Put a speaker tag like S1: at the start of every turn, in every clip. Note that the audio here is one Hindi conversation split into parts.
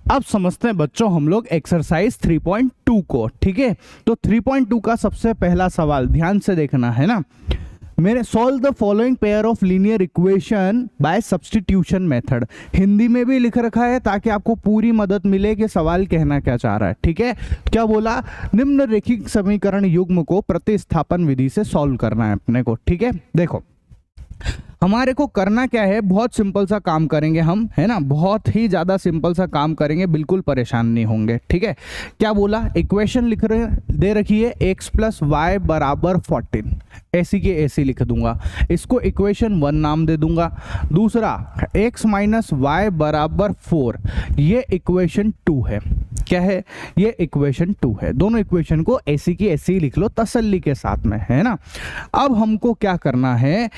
S1: अब समझते हैं बच्चों हम लोग एक्सरसाइज 3.2 को। ठीक है, तो 3.2 का सबसे पहला सवाल ध्यान से देखना है ना मेरे। Solve the following pair of linear equation by substitution method. Hindi में भी लिख रखा है ताकि आपको पूरी मदद मिले कि सवाल कहना क्या चाह रहा है। ठीक है, क्या बोला, निम्न रेखिक समीकरण युग्म को प्रतिस्थापन विधि से सॉल्व करना है अपने को। ठीक है, देखो हमारे को करना क्या है, बहुत सिंपल सा काम करेंगे हम, है ना, बहुत ही ज़्यादा सिंपल सा काम करेंगे, बिल्कुल परेशान नहीं होंगे। ठीक है, क्या बोला, इक्वेशन लिख रहे दे रखी है x + y = 14, ऐसी के ऐसी लिख दूंगा, इसको इक्वेशन 1 नाम दे दूंगा। दूसरा x - y = 4, ये इक्वेशन 2 है। क्या है, ये इक्वेशन 2 है। दोनों इक्वेशन को ऐसी की ऐसी लिख लो तसल्ली के साथ में, है ना। अब हमको क्या करना है,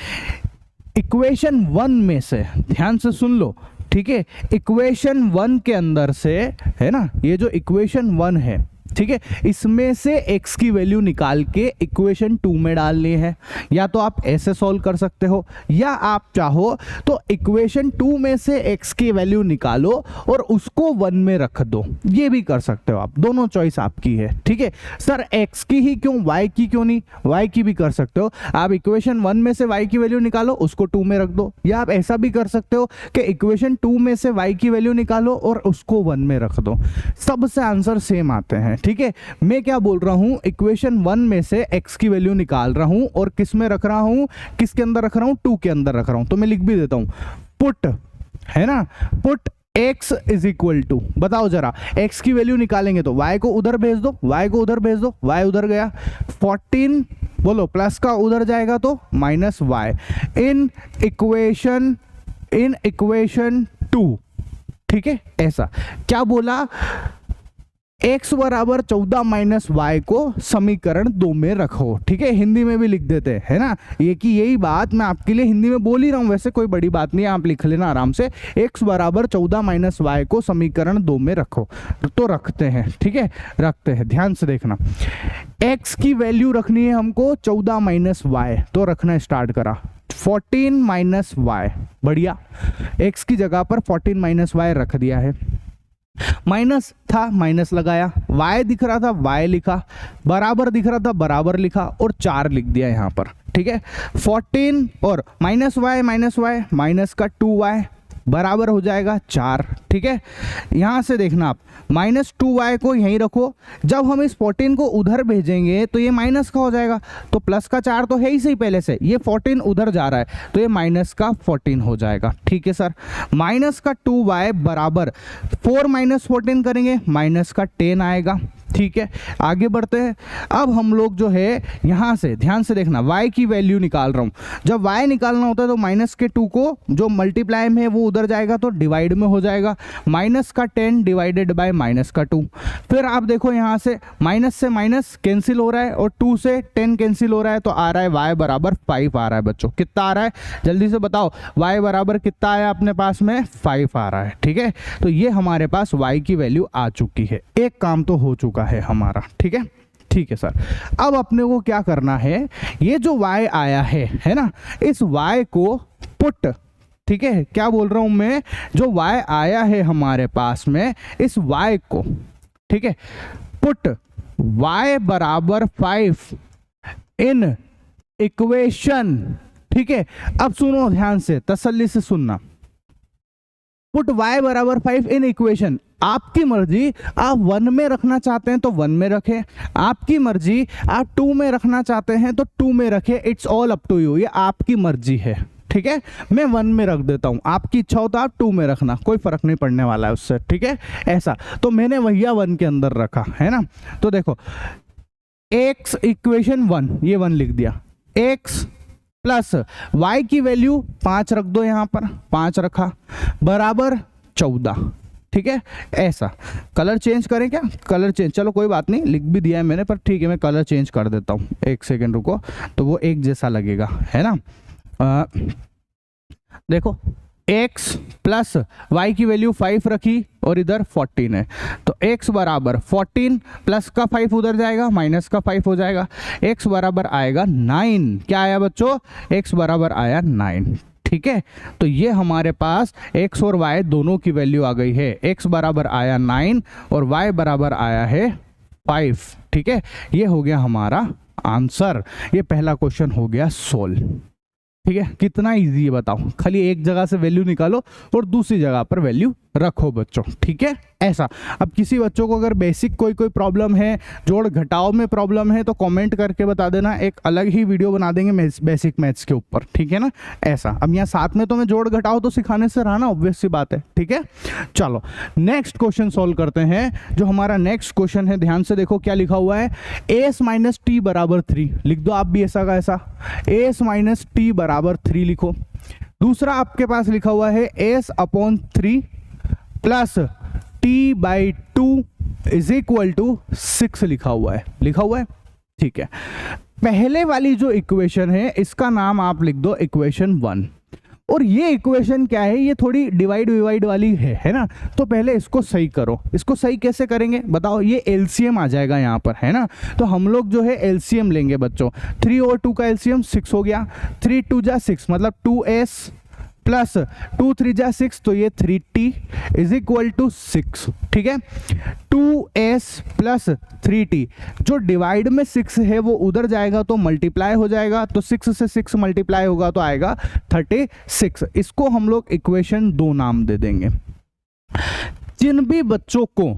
S1: इक्वेशन 1 में से, ध्यान से सुन लो, ठीक है, इक्वेशन 1 के अंदर से, है ना, ये जो इक्वेशन 1 है, ठीक है, इसमें से x की वैल्यू निकाल के इक्वेशन 2 में डालनी है। या तो आप ऐसे सॉल्व कर सकते हो, या आप चाहो तो इक्वेशन 2 में से x की वैल्यू निकालो और उसको 1 में रख दो, ये भी कर सकते हो आप, दोनों चॉइस आपकी है। ठीक है सर, x की ही क्यों, y की क्यों नहीं, y की भी कर सकते हो आप। इक्वेशन 1 में से y की वैल्यू निकालो, उसको 2 में रख दो, या आप ऐसा भी कर सकते हो कि इक्वेशन 2 में से y की वैल्यू निकालो और उसको 1 में रख दो, सबसे आंसर सेम आते हैं। ठीक है, मैं क्या बोल रहा हूं, इक्वेशन 1 में से x की वैल्यू निकाल रहा हूं और किस में रख रहा हूं, किसके अंदर रख रहा हूं, 2 के अंदर रख रहा हूं। तो मैं लिख भी देता हूं, पुट, है ना, पुट x = बताओ जरा, x की वैल्यू निकालेंगे तो y को उधर भेज दो, y को उधर भेज दो, y उधर गया, 14 बोलो प्लस का उधर जाएगा तो -y इन इक्वेशन 2। ठीक है, ऐसा क्या बोला, x = 14 - y को समीकरण 2 में रखो। ठीक है, हिंदी में भी लिख देते हैं, है ना, ये कि यही बात मैं आपके लिए हिंदी में बोल ही रहा हूँ, वैसे कोई बड़ी बात नहीं है, आप लिख लेना आराम से। x = 14 - y को समीकरण 2 में रखो, तो रखते हैं। ठीक है, रखते हैं, ध्यान से देखना, x की वैल्यू रखनी है हमको 14 - y, तो रखना स्टार्ट करा, 14 - y, बढ़िया, x की जगह पर 14 - y रख दिया है, माइनस था माइनस लगाया, y दिख रहा था y लिखा, बराबर दिख रहा था बराबर लिखा और 4 लिख दिया यहाँ पर। ठीक है, 14 और -y माइनस का 2y बराबर हो जाएगा 4। ठीक है, यहाँ से देखना आप, -2y को यहीं रखो, जब हम इस 14 को उधर भेजेंगे तो ये माइनस का हो जाएगा, तो प्लस का 4 तो है ही सही पहले से, ये 14 उधर जा रहा है तो ये -14 हो जाएगा। ठीक है सर, -2y बराबर 4 - 14 करेंगे, -10 आएगा। ठीक है, आगे बढ़ते हैं। अब हम लोग जो है यहाँ से ध्यान से देखना, y की वैल्यू निकाल रहा हूँ, जब y निकालना होता है तो -2 को जो मल्टीप्लाई में है वो उधर जाएगा तो डिवाइड में हो जाएगा, -10 डिवाइडेड बाय -2। फिर आप देखो यहाँ से माइनस से माइनस कैंसिल हो रहा है और 2 से 10 कैंसिल हो रहा है, तो आ रहा है y = 5 आ रहा है बच्चों। कितना आ रहा है जल्दी से बताओ, y बराबर कितना आया अपने पास में, 5 आ रहा है। ठीक है, तो ये हमारे पास y की वैल्यू आ चुकी है, एक काम तो हो चुका है हमारा। ठीक है, ठीक है सर, अब अपने को क्या करना है, ये जो y आया है ना, इस y को पुट, ठीक है, क्या बोल रहा हूं मैं, जो y आया है हमारे पास में, इस y को, ठीक है, पुट y = 5 इन इक्वेशन। ठीक है, अब सुनो ध्यान से, तसल्ली से सुनना, पुट y = 5 इन इक्वेशन, आपकी मर्जी, आप 1 में रखना चाहते हैं तो 1 में रखें, आपकी मर्जी आप 2 में रखना चाहते हैं तो 2 में रखें, it's all up to you, ये आपकी मर्जी है। ठीक है, मैं 1 में रख देता हूं, आपकी इच्छा हो तो आप 2 में रखना, कोई फर्क नहीं पड़ने वाला है उससे। ठीक है, ऐसा, तो मैंने भैया 1 के अंदर रखा है ना, तो देखो x इक्वेशन 1, ये 1 लिख दिया, x प्लस y की वैल्यू 5 रख दो, यहाँ पर 5 रखा, बराबर 14। ठीक है, ऐसा, कलर चेंज करें क्या, कलर चेंज, चलो कोई बात नहीं, लिख भी दिया है मैंने, पर ठीक है मैं कलर चेंज कर देता हूँ, एक सेकेंड रुको, तो वो एक जैसा लगेगा, है ना। देखो x प्लस y की वैल्यू 5 रखी और इधर 14 है, तो x = 14 प्लस का 5 उधर जाएगा, माइनस का 5 हो जाएगा, x बराबर आएगा 9। क्या आया बच्चों, x बराबर आया 9। ठीक है, तो ये हमारे पास x और y दोनों की वैल्यू आ गई है। x बराबर आया 9 और y बराबर आया है 5। ठीक है, ये हो गया हमारा आंसर। ये पहला क्वेश्चन हो गया सोल्व। ठीक है, कितना इजी है बताओ, खाली एक जगह से वैल्यू निकालो और दूसरी जगह पर वैल्यू रखो बच्चों। ठीक है, ऐसा। अब किसी बच्चों को अगर बेसिक कोई प्रॉब्लम है, जोड़ घटाव में प्रॉब्लम है, तो कमेंट करके बता देना, एक अलग ही वीडियो बना देंगे बेसिक मैथ्स के ऊपर। ठीक है ना, ऐसा। अब यहाँ साथ में तो मैं जोड़ घटाव तो सिखाने से रहा ना, ऑब्वियस सी बात है। ठीक है, चलो नेक्स्ट क्वेश्चन सॉल्व करते हैं। जो हमारा नेक्स्ट क्वेश्चन है, ध्यान से देखो क्या लिखा हुआ है, as माइनस टी बराबर 3। लिख दो आप भी ऐसा का ऐसा, as माइनस टी बराबर 3 लिखो। दूसरा आपके पास लिखा हुआ है s upon 3 plus t by 2 is equal to 6 लिखा हुआ है। ठीक है, पहले वाली जो इक्वेशन है इसका नाम आप लिख दो इक्वेशन 1। और ये इक्वेशन क्या है, ये थोड़ी डिवाइड वाली है ना। तो पहले इसको सही करो। इसको सही कैसे करेंगे बताओ, ये एलसीएम आ जाएगा यहाँ पर, है ना। तो हम लोग जो है एलसीएम लेंगे बच्चों। 3 और 2 का एलसीएम 6 हो गया। 3 2 जा 6 मतलब 2s प्लस 2 3 जा 6, तो ये 3t इज इक्वल टू 6। ठीक है, 2s प्लस 3t, जो डिवाइड में 6 है वो उधर जाएगा तो मल्टीप्लाई हो जाएगा, तो 6 से 6 मल्टीप्लाई होगा तो आएगा 36। इसको हम लोग इक्वेशन 2 नाम दे देंगे। जिन भी बच्चों को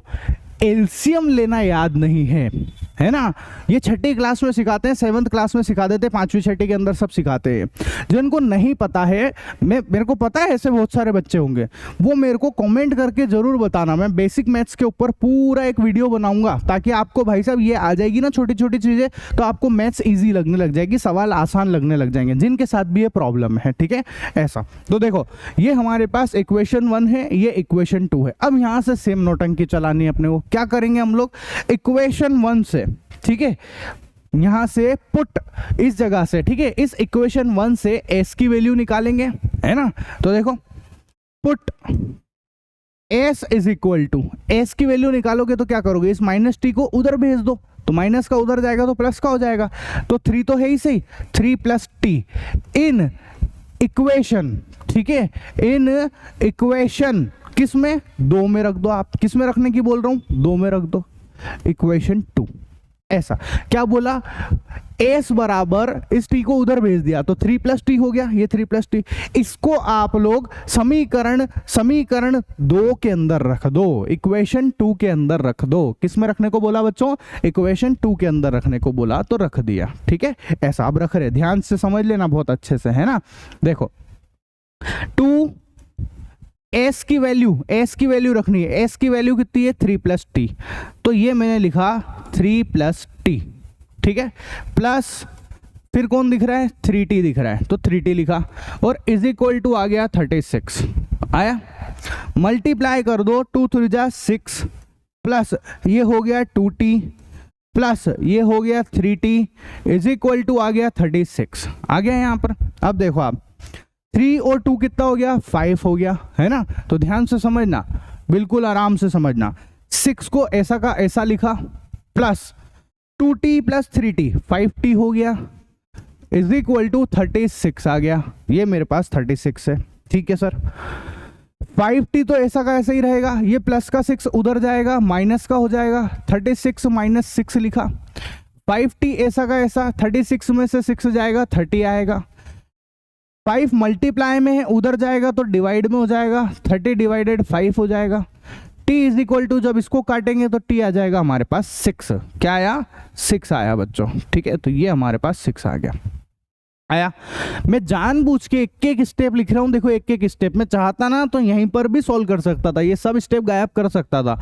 S1: एलसीएम लेना याद नहीं है ना, ये छठी क्लास में सिखाते हैं, 7th क्लास में सिखा देते हैं, 5वीं छठी के अंदर सब सिखाते हैं। जिनको नहीं पता है, मेरे को पता है ऐसे बहुत सारे बच्चे होंगे, वो मेरे को कमेंट करके जरूर बताना। मैं बेसिक मैथ्स के ऊपर पूरा एक वीडियो बनाऊंगा, ताकि आपको भाई साहब ये आ जाएगी ना छोटी छोटी चीजें, तो आपको मैथ्स ईजी लगने लग जाएगी, सवाल आसान लगने लग जाएंगे, जिनके साथ भी ये प्रॉब्लम है। ठीक है, ऐसा। तो देखो, ये हमारे पास इक्वेशन 1 है, ये इक्वेशन 2 है। अब यहाँ से सेम नौटंकी चलानी है अपने को। क्या करेंगे हम लोग, इक्वेशन 1 से, ठीक है, यहां से पुट इस जगह से, ठीक है, इस इक्वेशन 1 से s की वैल्यू निकालेंगे, है ना। तो देखो, put s is equal to, s की वैल्यू निकालोगे तो क्या करोगे, इस माइनस टी को उधर भेज दो, तो माइनस का उधर जाएगा तो प्लस का हो जाएगा। तो 3 तो है ही सही, 3 प्लस टी इन इक्वेशन, ठीक है, इन इक्वेशन किस में, 2 में रख दो। आप किस में रखने की बोल रहा हूं, 2 में रख दो, इक्वेशन 2। ऐसा। क्या बोला, s बराबर इस t को उधर भेज दिया तो 3 प्लस टी हो गया, ये 3 प्लस टी। इसको आप लोग समीकरण 2 के अंदर रख दो, इक्वेशन 2 के अंदर रख दो। किस में रखने को बोला बच्चों, इक्वेशन 2 के अंदर रखने को बोला, तो रख दिया। ठीक है, ऐसा। अब रख रहे, ध्यान से समझ लेना बहुत अच्छे से, है ना। देखो, 2 s की वैल्यू रखनी है। s की वैल्यू कितनी है, 3 प्लस टी, तो ये मैंने लिखा 3 प्लस टी। ठीक है, प्लस फिर कौन दिख रहा है, 3t दिख रहा है, तो 3t लिखा, और इज इक्वल टू आ गया 36 आया। मल्टीप्लाई कर दो, 2 3 जा 6 प्लस ये हो गया 2t प्लस ये हो गया 3t इज इक्वल टू आ गया 36 आ गया यहाँ पर। अब देखो आप, 3 और 2 कितना हो गया, 5 हो गया, है ना। तो ध्यान से समझना, बिल्कुल आराम से समझना। 6 को ऐसा का ऐसा लिखा, plus 2t plus 3t 5t हो गया, इज इक्वल टू 36 आ गया। ये मेरे पास 36 है। ठीक है सर, 5t तो ऐसा का ऐसा ही रहेगा, ये प्लस का 6 उधर जाएगा, माइनस का हो जाएगा, 36 माइनस 6 लिखा। 5t ऐसा का ऐसा, 36 में से 6 जाएगा, 30 आएगा। 5 मल्टीप्लाई में है, उधर जाएगा तो डिवाइड में हो जाएगा, 30 डिवाइडेड 5 हो जाएगा। t इज इक्वल टू, जब इसको काटेंगे तो t आ जाएगा हमारे पास 6। क्या आया, 6 आया बच्चों। ठीक है, तो ये हमारे पास 6 आ गया। आया। मैं जानबूझ के एक एक स्टेप लिख रहा हूं, देखो एक एक स्टेप में चाहता ना तो यहीं पर भी सॉल्व कर सकता था, ये सब स्टेप गायब कर सकता था,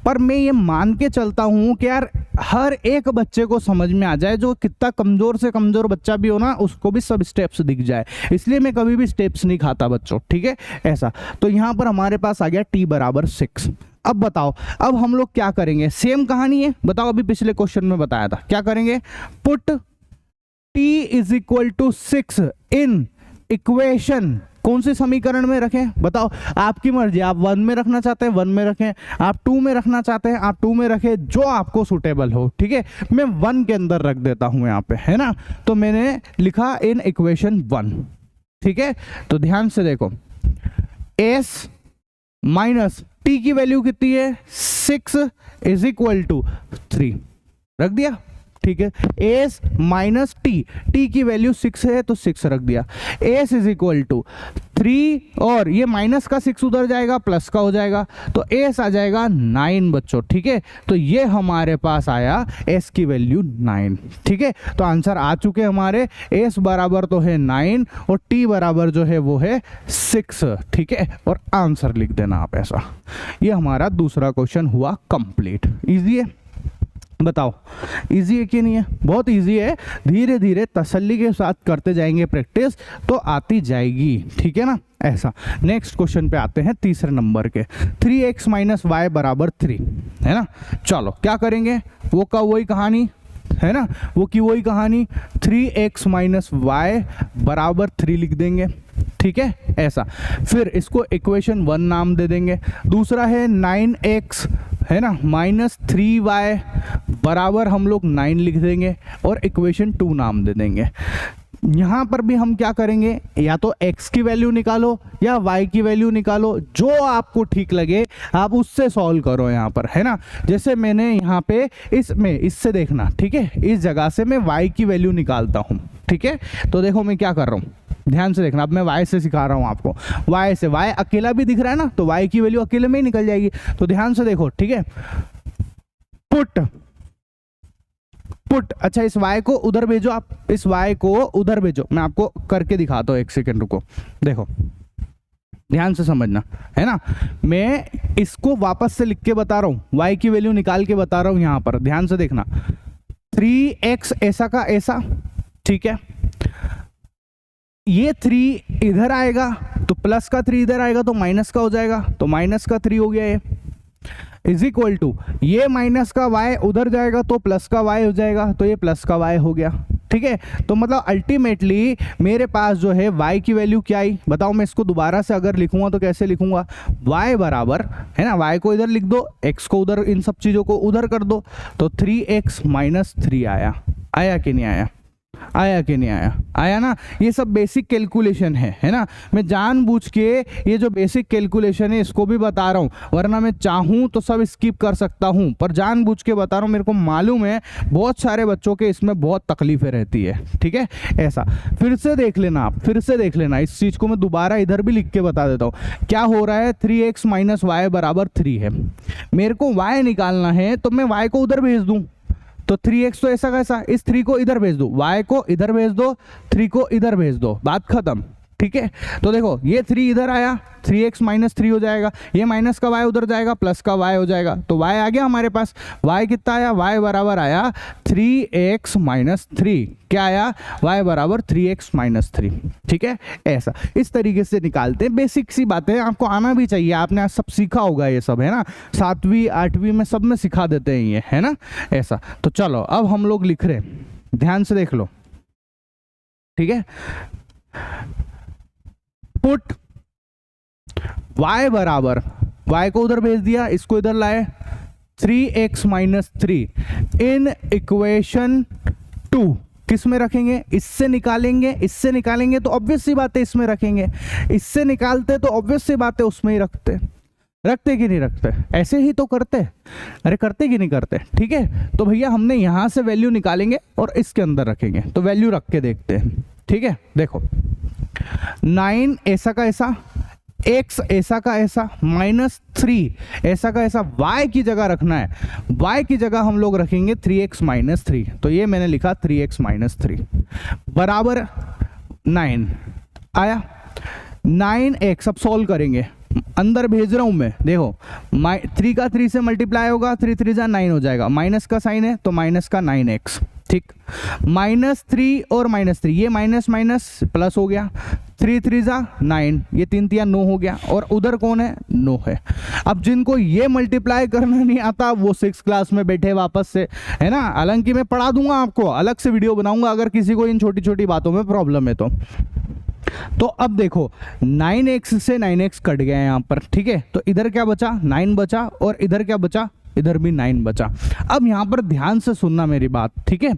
S1: पर मैं ये मान के चलता हूं कि यार हर एक बच्चे को समझ में आ जाए, जो कितना कमजोर से कमजोर बच्चा भी हो ना, उसको भी सब स्टेप्स दिख जाए, इसलिए मैं कभी भी स्टेप्स नहीं खाता बच्चों। ठीक है, ऐसा। तो यहां पर हमारे पास आ गया t बराबर 6। अब बताओ, अब हम लोग क्या करेंगे, सेम कहानी है, बताओ, अभी पिछले क्वेश्चन में बताया था, क्या करेंगे, put t is equal to 6 in equation, कौन से समीकरण में रखें बताओ, आपकी मर्जी, आप 1 में रखना चाहते हैं 1 में रखें, आप 2 में रखना चाहते हैं आप 2 में रखें, जो आपको सुटेबल हो। ठीक है, मैं 1 के अंदर रख देता हूं यहाँ पे, है ना। तो मैंने लिखा इन इक्वेशन 1। ठीक है, तो ध्यान से देखो, s माइनस t की वैल्यू कितनी है 6 इज इक्वल टू 3, रख दिया। ठीक है, s माइनस t की वैल्यू 6 है तो 6 रख दिया, s इज इक्वल टू 3 और ये माइनस का 6 उधर जाएगा प्लस का हो जाएगा तो s आ जाएगा 9 बच्चों। ठीक है, तो ये हमारे पास आया s की वैल्यू 9। ठीक है, तो आंसर आ चुके हमारे, s बराबर तो है 9 और t बराबर जो है वो है 6। ठीक है, और आंसर लिख देना आप ऐसा। ये हमारा दूसरा क्वेश्चन हुआ कंप्लीट। इजी है, बताओ इजी है कि नहीं है? बहुत इजी है, धीरे धीरे तसल्ली के साथ करते जाएंगे प्रैक्टिस तो आती जाएगी। ठीक है ना, ऐसा। नेक्स्ट क्वेश्चन पे आते हैं तीसरे नंबर के, 3x माइनस वाई बराबर 3 है ना। चलो क्या करेंगे, वो का वही कहानी है ना, वो की वही कहानी, 3x माइनस वाई बराबर 3 लिख देंगे। ठीक है, ऐसा। फिर इसको इक्वेशन 1 नाम दे देंगे। दूसरा है 9x है ना माइनस 3y बराबर हम लोग 9 लिख देंगे और इक्वेशन 2 नाम दे देंगे। यहाँ पर भी हम क्या करेंगे, या तो x की वैल्यू निकालो या y की वैल्यू निकालो, जो आपको ठीक लगे आप उससे सॉल्व करो यहाँ पर, है ना। जैसे मैंने यहाँ पे इसमें इससे देखना, ठीक है, इस जगह से मैं y की वैल्यू निकालता हूँ। ठीक है, तो देखो मैं क्या कर रहा हूँ, ध्यान से देखना। अब मैं y से सिखा रहा हूँ आपको, y से, y अकेला भी दिख रहा है ना, तो y की वैल्यू अकेले में ही निकल जाएगी। तो ध्यान से देखो, ठीक है, पुट, अच्छा इस y को उधर भेजो, आप इस y को उधर भेजो, मैं आपको करके दिखाता हूँ, एक सेकेंड रुको, देखो ध्यान से समझना, है ना। मैं इसको वापस से लिख के बता रहा हूँ, y की वैल्यू निकाल के बता रहा हूँ यहाँ पर, ध्यान से देखना। 3x ऐसा का ऐसा, ठीक है, ये 3 इधर आएगा तो प्लस का 3 इधर आएगा तो माइनस का हो जाएगा, तो माइनस का 3 हो गया ये, इज इक्वल टू ये माइनस का y उधर जाएगा तो प्लस का y हो जाएगा, तो ये प्लस का y हो गया। ठीक है, तो मतलब अल्टीमेटली मेरे पास जो है y की वैल्यू क्या आई बताओ। मैं इसको दोबारा से अगर लिखूंगा तो कैसे लिखूंगा, y बराबर है ना, y को इधर लिख दो, x को उधर, इन सब चीजों को उधर कर दो, तो 3x माइनस 3 आया कि नहीं आया, आया कि नहीं आया, आया ना। ये सब बेसिक कैलकुलेशन है ना। मैं जानबूझ के ये जो बेसिक कैलकुलेशन है इसको भी बता रहा हूँ, वरना मैं चाहूँ तो सब स्किप कर सकता हूँ, पर जानबूझ के बता रहा हूँ। मेरे को मालूम है बहुत सारे बच्चों के इसमें बहुत तकलीफें रहती है। ठीक है, ऐसा। फिर से देख लेना आप, फिर से देख लेना, इस चीज़ को मैं दोबारा इधर भी लिख के बता देता हूँ। क्या हो रहा है, 3x माइनस वाई बराबर 3 है, मेरे को y निकालना है तो मैं y को उधर भेज दूँ, तो 3x तो ऐसा कैसा, इस 3 को इधर भेज दो, y को इधर भेज दो, 3 को इधर भेज दो, बात खत्म। ठीक है, तो देखो ये 3 इधर आया, 3x माइनस 3 हो जाएगा, ये माइनस का y उधर जाएगा, प्लस का y हो जाएगा, तो y आ गया हमारे पास। y कितना आया, y बराबर आया 3x माइनस 3, क्या आया, y बराबर 3x माइनस 3। ठीक है, ऐसा इस तरीके से निकालते हैं। बेसिक सी बातें आपको आना भी चाहिए, आपने सब सीखा होगा ये सब, है ना, 7वीं 8वीं में सब में सिखा देते हैं ये, है ना, ऐसा। तो चलो अब हम लोग लिख रहे हैं, ध्यान से देख लो। ठीक है, पुट y बराबर, y को उधर भेज दिया, इसको इधर लाए, 3x माइनस 3 इन इक्वेशन 2 किस में रखेंगे, इससे निकालेंगे, इससे निकालेंगे तो ऑब्वियस सी बात है इसमें रखेंगे, इससे निकालते तो ऑब्वियस सी बात है उसमें ही रखते, रखते कि नहीं रखते, ऐसे ही तो करते, अरे करते कि नहीं करते। ठीक है, तो भैया हमने यहां से वैल्यू निकालेंगे और इसके अंदर रखेंगे, तो वैल्यू रख के देखते हैं। ठीक है, देखो 9 ऐसा का ऐसा, x ऐसा का ऐसा, माइनस 3 ऐसा का ऐसा, y की जगह रखना है, y की जगह हम लोग रखेंगे 3x माइनस 3, तो ये मैंने लिखा 3x माइनस 3 बराबर 9 आया। 9x अब सॉल्व करेंगे, अंदर भेज रहा हूं मैं, देखो 3 का 3 से मल्टीप्लाई होगा, 3 3 जा 9 हो जाएगा, माइनस का साइन है तो माइनस का 9x। ठीक, माइनस 3 और माइनस 3, ये माइनस माइनस प्लस हो गया, 3 3 जा 9, ये 3 3 9 हो गया, और उधर कौन है, 9 है। अब जिनको ये मल्टीप्लाई करना नहीं आता वो 6 क्लास में बैठे वापस से, है ना, हालांकि मैं पढ़ा दूंगा आपको, अलग से वीडियो बनाऊंगा अगर किसी को इन छोटी छोटी बातों में प्रॉब्लम है तो अब देखो 9x से 9x कट गया यहाँ पर। ठीक है, तो इधर क्या बचा, 9 बचा, और इधर क्या बचा, इधर भी 9 बचा। अब यहाँ पर ध्यान से सुनना मेरी बात, ठीक है,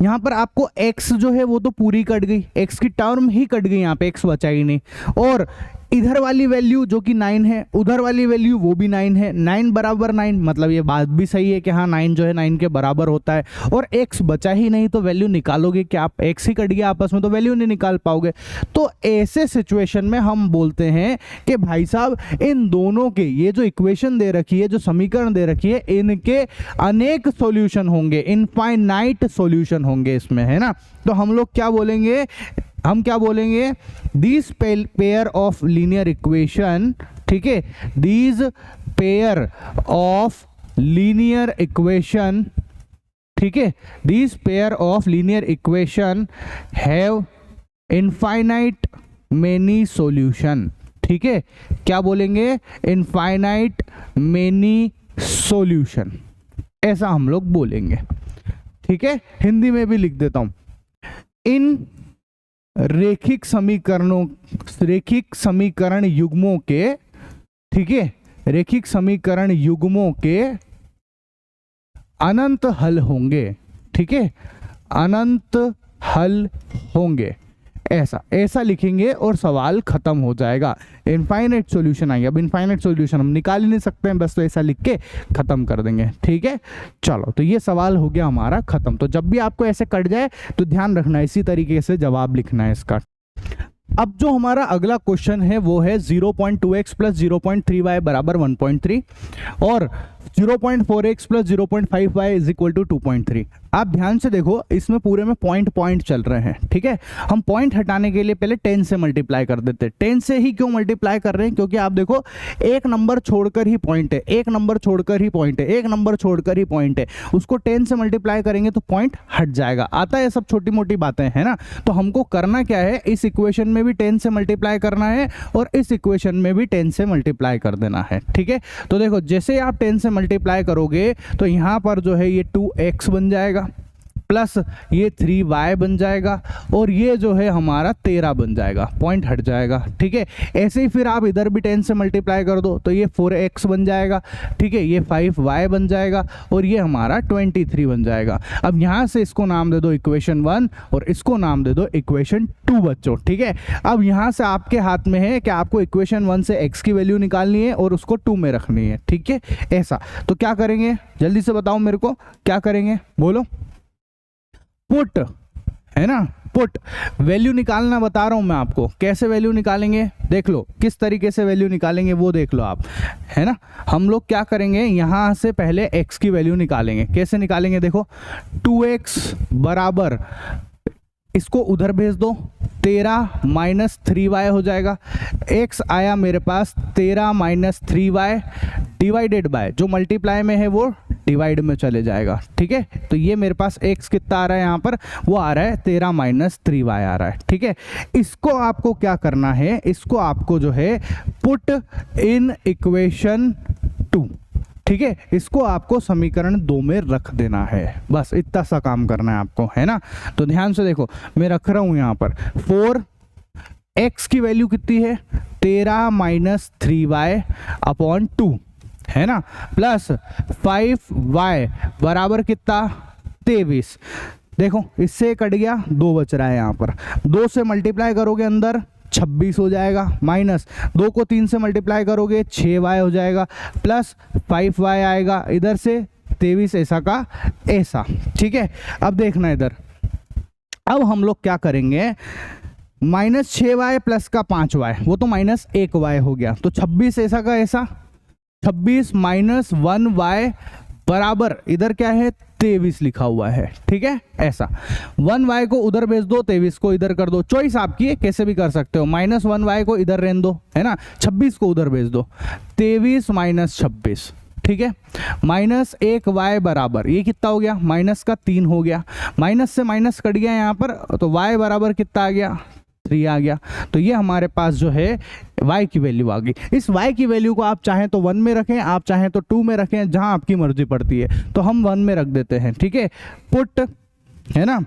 S1: यहाँ पर आपको x जो है वो तो पूरी कट गई, x की टर्म ही कट गई, यहाँ पे x बचा ही नहीं। और इधर वाली वैल्यू जो कि 9 है, उधर वाली वैल्यू वो भी 9 है, 9 बराबर 9, मतलब ये बात भी सही है कि हाँ 9 जो है 9 के बराबर होता है। और x बचा ही नहीं तो वैल्यू निकालोगे क्या आप? x ही कट गया आपस में तो वैल्यू नहीं निकाल पाओगे। तो ऐसे सिचुएशन में हम बोलते हैं कि भाई साहब इन दोनों के, ये जो इक्वेशन दे रखी है, जो समीकरण दे रखी है, इनके अनेक सॉल्यूशन होंगे, इनफाइनाइट सॉल्यूशन होंगे इसमें, है ना। तो हम लोग क्या बोलेंगे, हम क्या बोलेंगे, this pair of linear equation, ठीक है, this pair of linear equation, ठीक है, this pair of linear equation have infinite many solution, ठीक है, क्या बोलेंगे, इनफाइनाइट मेनी सॉल्यूशन, ऐसा हम लोग बोलेंगे, ठीक है। हिंदी में भी लिख देता हूं, इन रेखिक समीकरण युग्मों के, ठीक है, रेखिक समीकरण युग्मों के अनंत हल होंगे, ठीक है, अनंत हल होंगे, ऐसा लिखेंगे और सवाल खत्म हो जाएगा। इनफाइनाइट सॉल्यूशन आएगा। अब इनफाइनाइट सॉल्यूशन हम निकाल ही नहीं सकते हैं, बस तो ऐसा लिख के खत्म कर देंगे, ठीक है। चलो, तो ये सवाल हो गया हमारा खत्म। तो जब भी आपको ऐसे कट जाए तो ध्यान रखना इसी तरीके से जवाब लिखना है इसका। अब जो हमारा अगला क्वेश्चन है वो है 0.2x प्लस 0.3y बराबर 1.3 और 0.4x plus 0.5y is equal to 2.3। आप ध्यान से देखो, इसमें पूरे में पॉइंट चल रहे हैं, ठीक है। हम पॉइंट हटाने के लिए पहले 10 से मल्टीप्लाई कर देते हैं। 10 से ही क्यों मल्टीप्लाई कर रहे हैं? क्योंकि आप देखो एक नंबर छोड़कर ही पॉइंट है, एक नंबर छोड़कर ही पॉइंट है, एक नंबर छोड़कर ही पॉइंट है, उसको 10 से मल्टीप्लाई करेंगे तो पॉइंट हट जाएगा। आता है सब छोटी मोटी बातें, है ना। तो हमको करना क्या है, इस इक्वेशन में भी 10 से मल्टीप्लाई करना है और इस इक्वेशन में भी 10 से मल्टीप्लाई कर देना है, ठीक है। तो देखो जैसे आप 10 से मल्टीप्लाई करोगे तो यहां पर जो है ये 2x बन जाएगा प्लस ये 3y बन जाएगा और ये जो है हमारा 13 बन जाएगा, पॉइंट हट जाएगा, ठीक है। ऐसे ही फिर आप इधर भी 10 से मल्टीप्लाई कर दो तो ये 4x बन जाएगा, ठीक है, ये 5y बन जाएगा और ये हमारा 23 बन जाएगा। अब यहाँ से इसको नाम दे दो इक्वेशन 1 और इसको नाम दे दो इक्वेशन 2 बच्चों, ठीक है। अब यहाँ से आपके हाथ में है कि आपको इक्वेशन 1 से x की वैल्यू निकालनी है और उसको 2 में रखनी है, ठीक है। ऐसा तो क्या करेंगे, जल्दी से बताओ मेरे को, क्या करेंगे बोलो। पुट, है ना, पुट वैल्यू निकालना बता रहा हूं मैं आपको। कैसे वैल्यू निकालेंगे देख लो, किस तरीके से वैल्यू निकालेंगे वो देख लो आप, है ना। हम लोग क्या करेंगे, यहां से पहले x की वैल्यू निकालेंगे। कैसे निकालेंगे देखो, 2x बराबर, इसको उधर भेज दो, 13 माइनस 3y हो जाएगा। x आया मेरे पास 13 माइनस 3y डिवाइडेड बाय, जो मल्टीप्लाई में है वो डिवाइड में चले जाएगा, ठीक है। तो ये मेरे पास x कितना आ रहा है यहाँ पर, वो आ रहा है 13 माइनस 3y आ रहा है, ठीक है। इसको आपको क्या करना है, इसको आपको जो है पुट इन इक्वेशन 2, ठीक है, इसको आपको समीकरण 2 में रख देना है, बस इतना सा काम करना है आपको, है ना। तो ध्यान से देखो, मैं रख रहा हूं यहाँ पर 4x की वैल्यू कितनी है, 13 माइनस 3y अपॉन 2, है ना, प्लस 5y बराबर कितना, 23। देखो इससे कट गया, 2 बच रहा है यहाँ पर, 2 से मल्टीप्लाई करोगे अंदर 26 हो जाएगा, माइनस 2 को 3 से मल्टीप्लाई करोगे 6y हो जाएगा, प्लस 5y आएगा इधर से 23, ऐसा का ऐसा, ठीक है। अब देखना इधर, अब हम लोग क्या करेंगे, माइनस 6y प्लस का 5y, वो तो माइनस 1y हो गया, तो 26 ऐसा का ऐसा, 26 माइनस 1y बराबर इधर क्या है 23 लिखा हुआ है, ठीक है। ऐसा 1y को उधर भेज दो, 23 को इधर कर दो, चॉइस आपकी है, कैसे भी कर सकते हो। माइनस 1y को इधर रहने दो, है ना, 26 को उधर भेज दो, 23 माइनस 26, ठीक है। माइनस 1y बराबर, ये कितना हो गया, माइनस का 3 हो गया, माइनस से माइनस कट गया यहाँ पर, तो y बराबर कितना आ गया, 3 आ गया। तो ये हमारे पास जो है y की वैल्यू आ गई। इस y की वैल्यू को आप चाहें तो 1 में रखें, आप चाहें तो 2 में रखें, जहां आपकी मर्जी पड़ती है। तो हम 1 में रख देते हैं, ठीक है। पुट, है ना,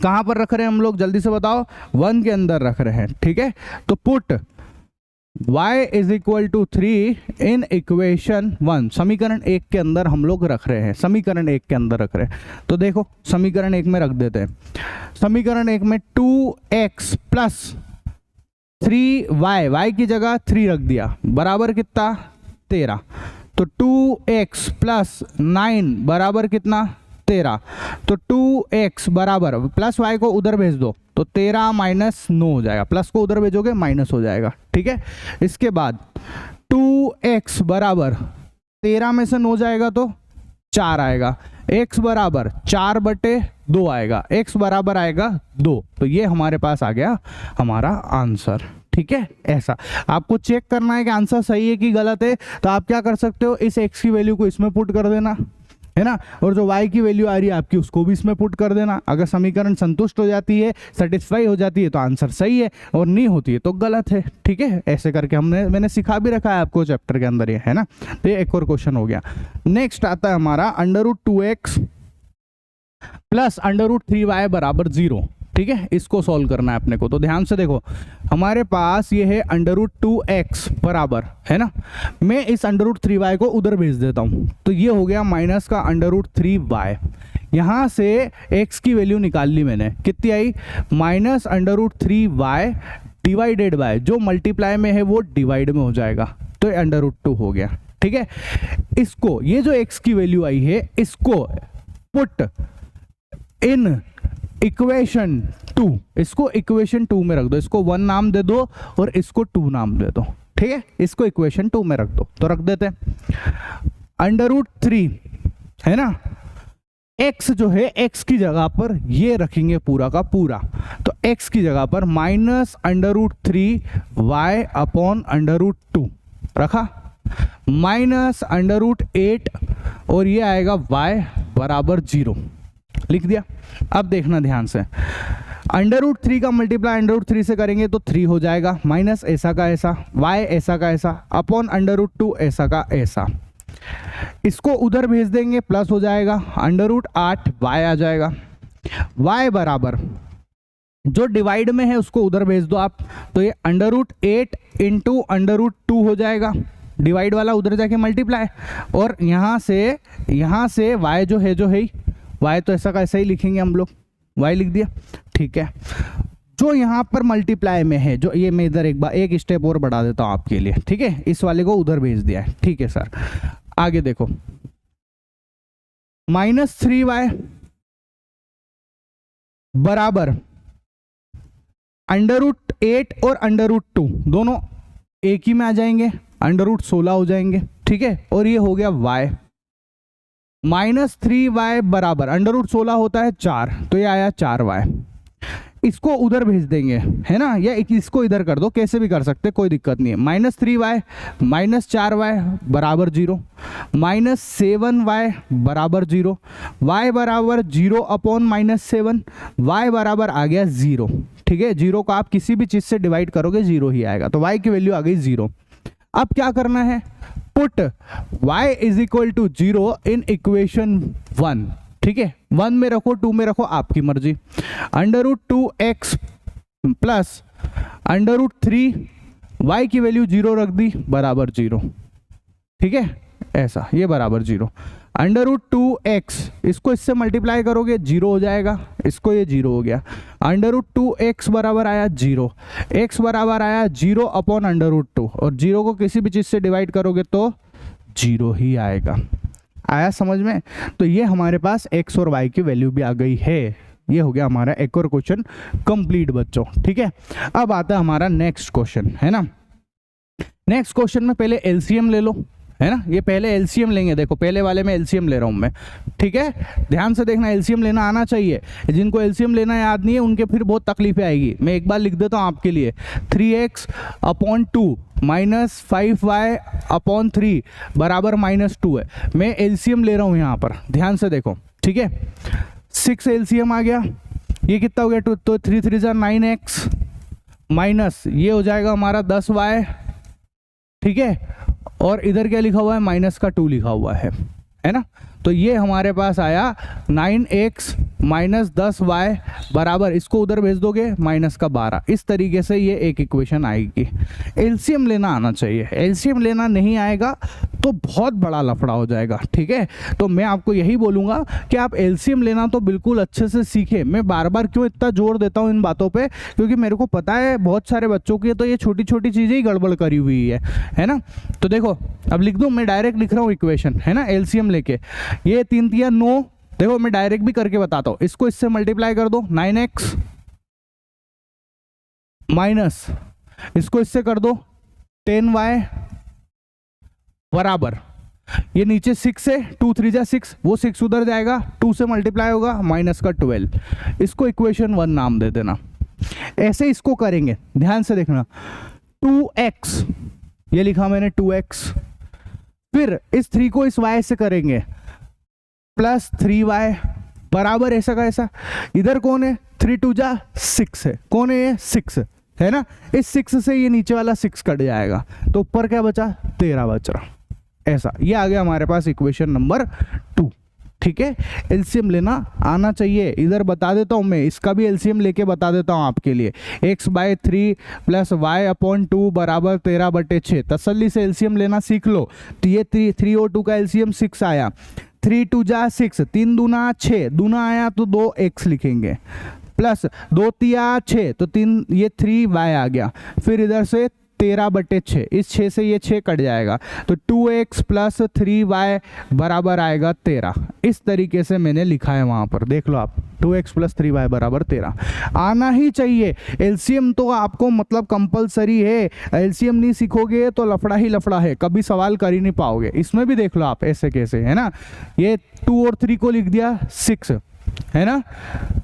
S1: कहां पर रख रहे हैं हम लोग, जल्दी से बताओ, 1 के अंदर रख रहे हैं, ठीक है। तो put y is equal to 3 in equation 1, समीकरण 1 के अंदर हम लोग रख रहे हैं, समीकरण 1 के अंदर रख रहे हैं। तो देखो समीकरण 1 में रख देते हैं। समीकरण 1 में 2x प्लस 3y, y की जगह 3 रख दिया, बराबर कितना 13। तो 2x प्लस 9 बराबर कितना 13। तो 2x बराबर प्लस y को उधर भेज दो तो 13 माइनस 9 हो जाएगा, प्लस को उधर भेजोगे माइनस हो जाएगा, ठीक है। इसके बाद 2x बराबर 13 में से 9 जाएगा तो 4 आएगा, x बराबर 4/2 आएगा, x बराबर आएगा 2। तो ये हमारे पास आ गया हमारा आंसर, ठीक है। ऐसा आपको चेक करना है कि आंसर सही है कि गलत है, तो आप क्या कर सकते हो, इस x की वैल्यू को इसमें पुट कर देना, है ना, और जो y की वैल्यू आ रही है आपकी उसको भी इसमें पुट कर देना। अगर समीकरण संतुष्ट हो जाती है, सेटिस्फाई हो जाती है तो आंसर सही है, और नहीं होती है तो गलत है, ठीक है। ऐसे करके मैंने सिखा भी रखा है आपको चैप्टर के अंदर, ये है ना। तो ये एक और क्वेश्चन हो गया। नेक्स्ट आता है हमारा √2x प्लस √3y बराबर 0, ठीक है। इसको सॉल्व करना है अपने को। तो ध्यान से देखो, हमारे पास ये है √2x बराबर, है ना, मैं इस √3y को उधर भेज देता हूँ, तो ये हो गया माइनस का √3y। यहाँ से x की वैल्यू निकाल ली मैंने, कितनी आई, माइनस √3y डिवाइडेड बाय, जो मल्टीप्लाई में है वो डिवाइड में हो जाएगा, तो ये √2 हो गया, ठीक है। इसको, ये जो x की वैल्यू आई है, इसको पुट इन इक्वेशन 2, इसको इक्वेशन 2 में रख दो, इसको 1 नाम दे दो और इसको 2 नाम दे दो, ठीक है। इसको इक्वेशन 2 में रख दो, तो रख देते हैं। √3 है ना, x जो है x की जगह पर ये रखेंगे पूरा का पूरा, तो x की जगह पर माइनस √3y अपॉन √2 रखा, माइनस √8 और ये आएगा y बराबर 0 लिख दिया। अब देखना ध्यान से, √3 का मल्टीप्लाई √3 से करेंगे तो 3 हो जाएगा, माइनस ऐसा का ऐसा, y ऐसा का ऐसा, अपॉन √2 ऐसा का ऐसा। इसको उधर भेज देंगे, प्लस हो जाएगा, √8 y आ जाएगा। y बराबर, जो डिवाइड में है उसको उधर भेज दो आप, तो ये √8 इंटू √2 हो जाएगा, डिवाइड वाला उधर जाके मल्टीप्लाई, और यहाँ से y जो है y तो ऐसा का ऐसा ही लिखेंगे हम लोग, y लिख दिया, ठीक है। जो यहाँ पर मल्टीप्लाई में है, जो ये मैं इधर एक स्टेप और बढ़ा देता हूँ आपके लिए, ठीक है, इस वाले को उधर भेज दिया है, ठीक है सर। आगे देखो, -3y बराबर √8 और √2 दोनों एक ही में आ जाएंगे, √16 हो जाएंगे, ठीक है। और ये हो गया y, -3y बराबर √16 होता है 4, तो ये आया 4y। इसको उधर भेज देंगे, है ना, या इसको इधर कर दो, कैसे भी कर सकते, कोई दिक्कत नहीं है। -3y -4y बराबर 0, -7y बराबर 0, y बराबर 0 अपॉन -7, y बराबर आ गया 0, ठीक है। 0 को आप किसी भी चीज से डिवाइड करोगे 0 ही आएगा, तो y की वैल्यू आ गई 0। अब क्या करना है, put y is equal to 0 in equation 1, ठीक है। 1 में रखो, 2 में रखो, आपकी मर्जी। √2x प्लस √3 y की वैल्यू 0 रख दी, बराबर 0, ठीक है, ऐसा, ये बराबर 0। √2x इसको इससे मल्टीप्लाई करोगे 0 हो जाएगा, इसको ये 0 हो गया। √2x बराबर आया 0, x बराबर आया 0 अपॉन √2, और 0 को किसी भी चीज से डिवाइड करोगे तो 0 ही आएगा। आया समझ में? तो ये हमारे पास x और y की वैल्यू भी आ गई है। ये हो गया हमारा एक और क्वेश्चन कंप्लीट बच्चों, ठीक है। अब आता है हमारा नेक्स्ट क्वेश्चन, है ना। नेक्स्ट क्वेश्चन में पहले एलसीएम ले लो, है ना, ये पहले एलसीएम लेंगे। देखो पहले वाले में एलसीएम ले रहा हूं मैं, ठीक है, ध्यान से देखना, एलसीएम लेना आना चाहिए। जिनको एलसीएम लेना याद नहीं है उनके फिर बहुत तकलीफें आएगी। मैं एक बार लिख देता हूं आपके लिए, 3x upon 2 minus 5y upon 3 बराबर -2 है। मैं एलसीएम ले रहा हूं यहाँ पर, ध्यान से देखो, ठीक है। 6 एलसीएम आ गया, ये कितना हो गया, तो 3 3 9x माइनस ये हो जाएगा हमारा 10y, ठीक है, और इधर क्या लिखा हुआ है, -2 लिखा हुआ है है ना। तो ये हमारे पास आया 9x माइनस 10y बराबर, इसको उधर भेज दोगे माइनस का 12। इस तरीके से ये एक इक्वेशन आएगी। एलसीएम लेना आना चाहिए, एलसीएम लेना नहीं आएगा तो बहुत बड़ा लफड़ा हो जाएगा, ठीक है। तो मैं आपको यही बोलूँगा कि आप एलसीएम लेना तो बिल्कुल अच्छे से सीखें। मैं बार बार क्यों इतना जोर देता हूँ इन बातों पे, क्योंकि मेरे को पता है बहुत सारे बच्चों की तो ये छोटी छोटी चीज़ें ही गड़बड़ करी हुई है ना। तो देखो अब लिख दूँ, मैं डायरेक्ट लिख रहा हूँ इक्वेशन, है ना, एलसीएम लेके। ये 3 3 9, देखो मैं डायरेक्ट भी करके बताता हूँ। इसको इससे मल्टीप्लाई कर दो 9x माइनस इसको इससे कर दो 10y बराबर, ये नीचे 6 है, 2 3 जा 6, वो 6 उधर जाएगा, 2 से मल्टीप्लाई होगा माइनस का 12। इसको इक्वेशन 1 नाम दे देना। ऐसे इसको करेंगे, ध्यान से देखना। 2x ये लिखा मैंने 2x, फिर इस 3 को इस y से करेंगे प्लस 3y बराबर ऐसा का ऐसा। इधर कौन है, 3 2 जा 6 है, कौन है ये 6 है ना। इस 6 से ये नीचे वाला 6 कट जाएगा, तो ऊपर क्या बचा 13 बच रहा, ऐसा। ये आ गया हमारे पास इक्वेशन नंबर 2, ठीक है। एलसीएम लेना आना चाहिए। इधर बता देता हूँ मैं, इसका भी एलसीएम लेके बता देता हूँ आपके लिए। x/3 प्लस y/2 बराबर 13/6। तसल्ली से एलसीएम लेना सीख लो। तो ये 3 और 2 का एलसीएम 6 आया, 3 2 जा 6, 3 दूना 6, दूना आया तो 2x लिखेंगे, प्लस 2 3 6, तो 3 ये 3y आ गया, फिर इधर से 13/6, इस 6 से ये 6 कट जाएगा, तो 2x प्लस 3y बराबर आएगा 13। इस तरीके से मैंने लिखा है वहाँ पर, देख लो आप, 2x प्लस 3y बराबर 13 आना ही चाहिए। एलसीएम तो आपको मतलब कंपलसरी है, एलसीएम नहीं सीखोगे तो लफड़ा ही लफड़ा है, कभी सवाल कर ही नहीं पाओगे। इसमें भी देख लो आप ऐसे कैसे, है ना। ये 2 और 3 को लिख दिया 6, है ना,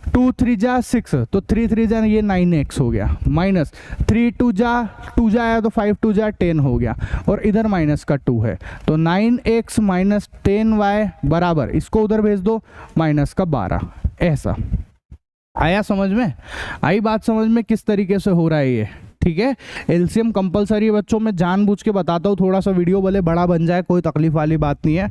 S1: 2 3 जा 6, तो 3 3 जा ये 9x हो गया, माइनस 3 2 जा आया तो 5 2 जा 10 हो गया, और इधर माइनस का 2 है, तो 9x माइनस 10y बराबर, इसको उधर भेज दो माइनस का 12। ऐसा आया समझ में, आई बात समझ में किस तरीके से हो रहा है ये, ठीक है। एलसीएम कंपलसरी बच्चों में जानबूझ के बताता हूँ, थोड़ा सा वीडियो भले बड़ा बन जाए, कोई तकलीफ वाली बात नहीं है,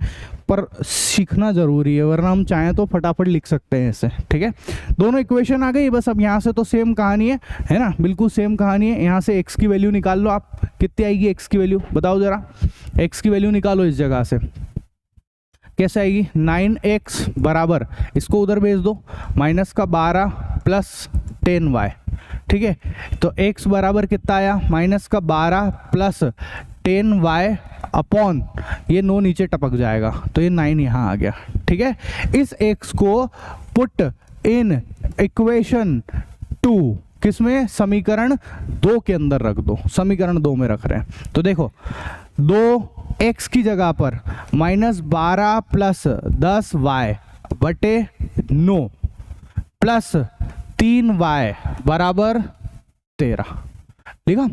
S1: पर सीखना जरूरी है, वरना हम चाहें तो फटाफट लिख सकते हैं ऐसे, ठीक है। दोनों इक्वेशन आ गई, बस अब यहाँ से तो सेम कहानी है ना, बिल्कुल सेम कहानी है। यहाँ से x की वैल्यू निकाल लो आप, कितनी आएगी x की वैल्यू बताओ जरा, x की वैल्यू निकालो इस जगह से, कैसे आएगी 9x बराबर, इसको उधर भेज दो माइनस का 12 प्लस 10y, ठीक है। तो x बराबर कितना आया, माइनस का 12 प्लस 10y अपॉन ये 9 नीचे टपक जाएगा, तो ये 9 यहाँ आ गया, ठीक है। इस x को पुट इन इक्वेशन 2, किसमें, समीकरण 2 के अंदर रख दो, समीकरण 2 में रख रहे हैं। तो देखो 2x की जगह पर माइनस 12 प्लस 10y बटे 9 प्लस 3y बराबर 13 लिखा।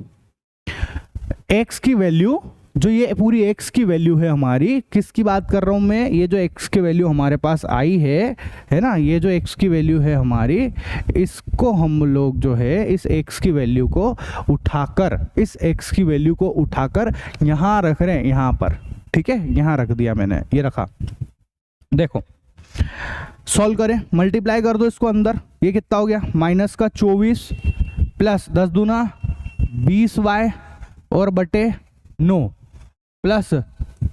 S1: x की वैल्यू, जो ये पूरी x की वैल्यू है हमारी, किसकी बात कर रहा हूं मैं, ये जो x की वैल्यू हमारे पास आई है ना, ये जो x की वैल्यू है हमारी, इसको हम लोग जो है इस x की वैल्यू को उठाकर, इस x की वैल्यू को उठाकर यहाँ रख रहे हैं, यहाँ पर, ठीक है, यहाँ रख दिया मैंने, ये रखा। देखो सॉल्व करें, मल्टीप्लाई कर दो इसको अंदर, ये कितना हो गया, माइनस का 24 प्लस 10 दूना 20y और बटे 9 प्लस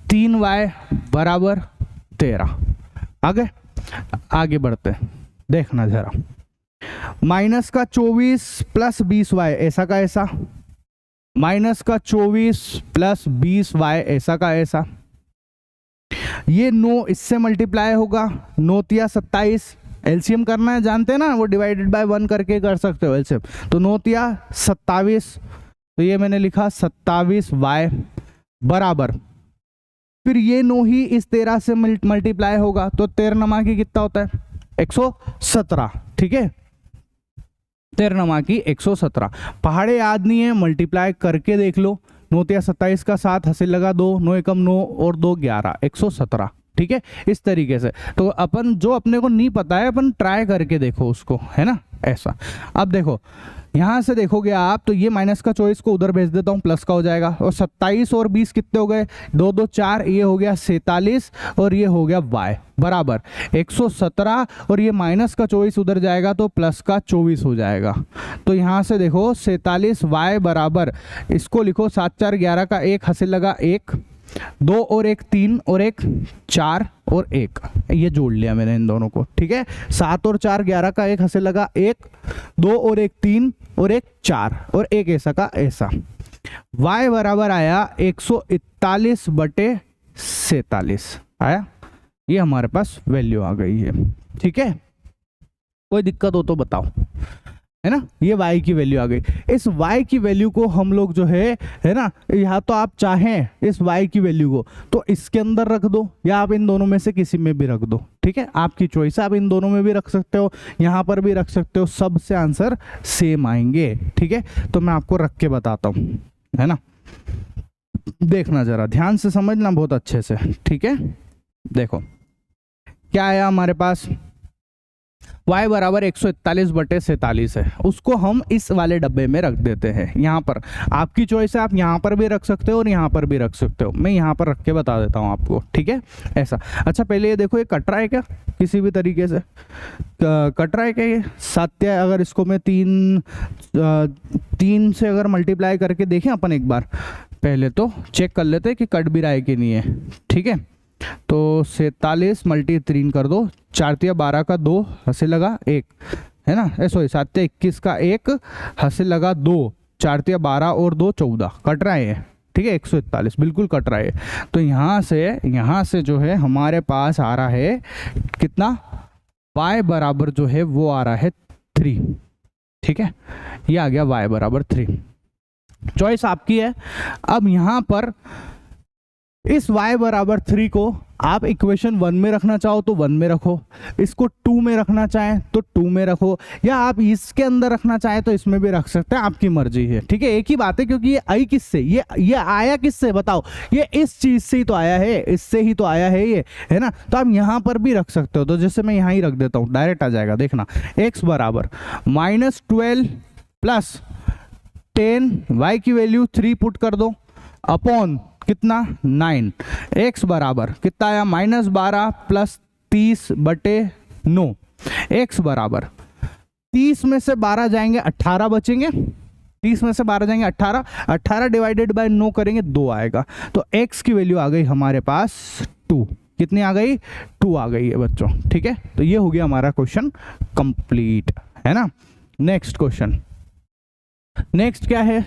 S1: 3y बराबर 13। आगे बढ़ते, देखना जरा, माइनस का 24 प्लस 20y ऐसा का ऐसा, माइनस का 24 प्लस 20y ऐसा का ऐसा, ये 9 इससे मल्टीप्लाई होगा, 9 तिया 27, एलसीएम करना है जानते हैं ना, वो डिवाइडेड बाय 1 करके कर सकते हो एलसीएम, तो 9 तिया 27, तो ये मैंने लिखा 27y बराबर, फिर ये 9 ही इस 13 से मल्टीप्लाई होगा, तो 13 नमा की कितना होता है 117, ठीक है, 13 नमा की 117। पहाड़े याद नहीं है, मल्टीप्लाई करके देख लो, 9 तिया 27 का 7 हंसी लगा 2, 9 एकम 9 और 2 11, 117, ठीक है। इस तरीके से तो अपन जो अपने को नहीं पता है अपन ट्राई करके देखो उसको, है ना, ऐसा। अब देखो यहाँ से देखोगे आप तो ये माइनस का चॉइस को उधर भेज देता हूँ, प्लस का हो जाएगा। और 27 और 20 कितने हो गए, 2 2 4, ये हो गया 47 और ये हो गया y बराबर 117 और ये माइनस का चॉइस उधर जाएगा तो प्लस का 24 हो जाएगा। तो यहाँ से देखो 47 y बराबर, इसको लिखो 7 4 11 का 1 हासिल लगा 1, 2 और 1 3 और 1 4 और 1, ये जोड़ लिया मैंने इन दोनों को, ठीक है। 7 और 4 11 का 1 हासिल लगा 1, 2 और 1 3 और 1 4 और 1 ऐसा का ऐसा। y बराबर आया 141/47 आया, ये हमारे पास वैल्यू आ गई है, ठीक है। कोई दिक्कत हो तो बताओ, है ना। ये y की वैल्यू आ गई। इस y की वैल्यू को हम लोग जो है ना, या तो आप चाहें इस y की वैल्यू को तो इसके अंदर रख दो या आप इन दोनों में से किसी में भी रख दो, ठीक है, आपकी चॉइस है। आप इन दोनों में भी रख सकते हो, यहाँ पर भी रख सकते हो, सबसे आंसर सेम आएंगे, ठीक है। तो मैं आपको रख के बताता हूँ, है ना, देखना जरा ध्यान से, समझना बहुत अच्छे से, ठीक है। देखो क्या आया हमारे पास, y बराबर 141/47 है, उसको हम इस वाले डब्बे में रख देते हैं। यहाँ पर आपकी चॉइस है, आप यहाँ पर भी रख सकते हो और यहाँ पर भी रख सकते हो, मैं यहाँ पर रख के बता देता हूँ आपको, ठीक है, ऐसा। अच्छा पहले ये देखो, ये कट रहा है क्या, किसी भी तरीके से कट रहा है क्या, ये सत्य। अगर इसको मैं 3 से अगर मल्टीप्लाई करके देखें अपन एक बार, पहले तो चेक कर लेते हैं कि कट भी रहा है कि नहीं है, ठीक है। तो 47 × 3 कर दो, 4 × 12 का 2 हासिल लगा 1, है ना, सॉरी 7 × 21 का 1 हासिल लगा 2, 4 × 12 और 2 14, कट रहा है, ठीक है, 141 बिल्कुल कट रहा है। तो यहाँ से जो है हमारे पास आ रहा है कितना, y बराबर जो है वो आ रहा है 3, ठीक है, ये आ गया y बराबर 3। चॉइस आपकी है। अब यहाँ पर इस y बराबर 3 को आप इक्वेशन 1 में रखना चाहो तो 1 में रखो, इसको 2 में रखना चाहें तो 2 में रखो, या आप इसके अंदर रखना चाहें तो इसमें भी रख सकते हैं, आपकी मर्जी है, ठीक है। एक ही बात है, क्योंकि ये आई किससे, ये आया किससे बताओ, ये इस चीज से ही तो आया है, इससे ही तो आया है ये, है ना। तो आप यहाँ पर भी रख सकते हो, तो जैसे मैं यहाँ ही रख देता हूँ, डायरेक्ट आ जाएगा, देखना x बराबर -12 + 10, y की वैल्यू 3 पुट कर दो, अपॉन कितना 9, x बराबर कितना आया -12 + 30/9, x बराबर 30 में से 12 जाएंगे 18 बचेंगे, 30 में से 12 जाएंगे 18, 18 डिवाइडेड बाय 9 करेंगे 2 आएगा। तो x की वैल्यू आ गई हमारे पास 2, कितनी आ गई, 2 आ गई है बच्चों, ठीक है। तो ये हो गया हमारा क्वेश्चन कंप्लीट, है ना। नेक्स्ट क्वेश्चन, नेक्स्ट क्या है,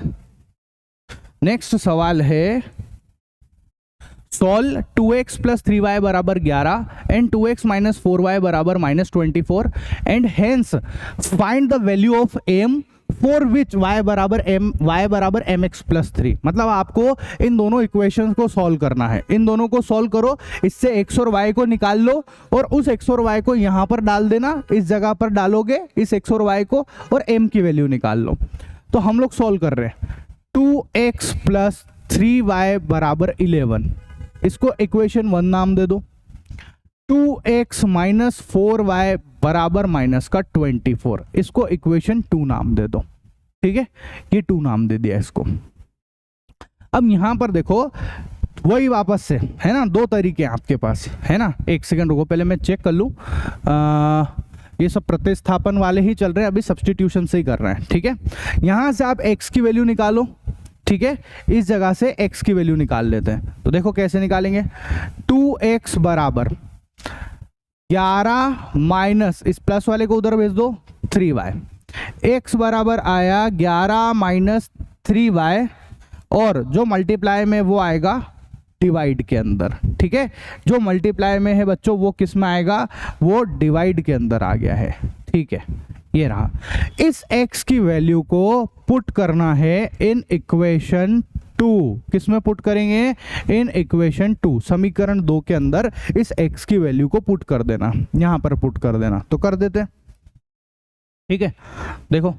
S1: नेक्स्ट सवाल है, सॉल्व 2x + 3y बराबर 11 एंड 2x - 4y बराबर -24 and hence find the value of m for which y बराबर mx + 3। मतलब आपको इन दोनों इक्वेशंस को सॉल्व करना है, इन दोनों को सॉल्व करो, इससे x और y को निकाल लो और उस x और y को यहाँ पर डाल देना, इस जगह पर डालोगे इस x और y को और m की वैल्यू निकाल लो। तो हम लोग सॉल्व कर रहे हैं, 2x + 3y बराबर 11, इसको इक्वेशन 1 नाम दे दो, 2x - 4y बराबर -24, इसको इक्वेशन 2 नाम दे दो, ठीक है, ये 2 नाम दे दिया इसको। अब यहां पर देखो वही वापस से, है ना, 2 तरीके हैं आपके पास, है ना। एक सेकंड रुको, पहले मैं चेक कर लूं, ये सब प्रतिस्थापन वाले ही चल रहे हैं, अभी सब्स्टिट्यूशन से ही कर रहे हैं, ठीक है। यहां से आप x की वैल्यू निकालो, ठीक है, इस जगह से x की वैल्यू निकाल लेते हैं। तो देखो कैसे निकालेंगे, 2x बराबर 11 माइनस इस प्लस वाले को उधर भेज दो 3y, x बराबर आया 11 - 3y और जो मल्टीप्लाई में वो आएगा डिवाइड के अंदर, ठीक है। जो मल्टीप्लाई में है बच्चों वो किस में आएगा, वो डिवाइड के अंदर आ गया है, ठीक है, ये रहा। इस x की वैल्यू को पुट करना है इन इक्वेशन 2, किस में पुट करेंगे, इन इक्वेशन 2, समीकरण 2 के अंदर इस x की वैल्यू को पुट कर देना, यहां पर पुट कर देना। तो कर देते हैं, ठीक है। देखो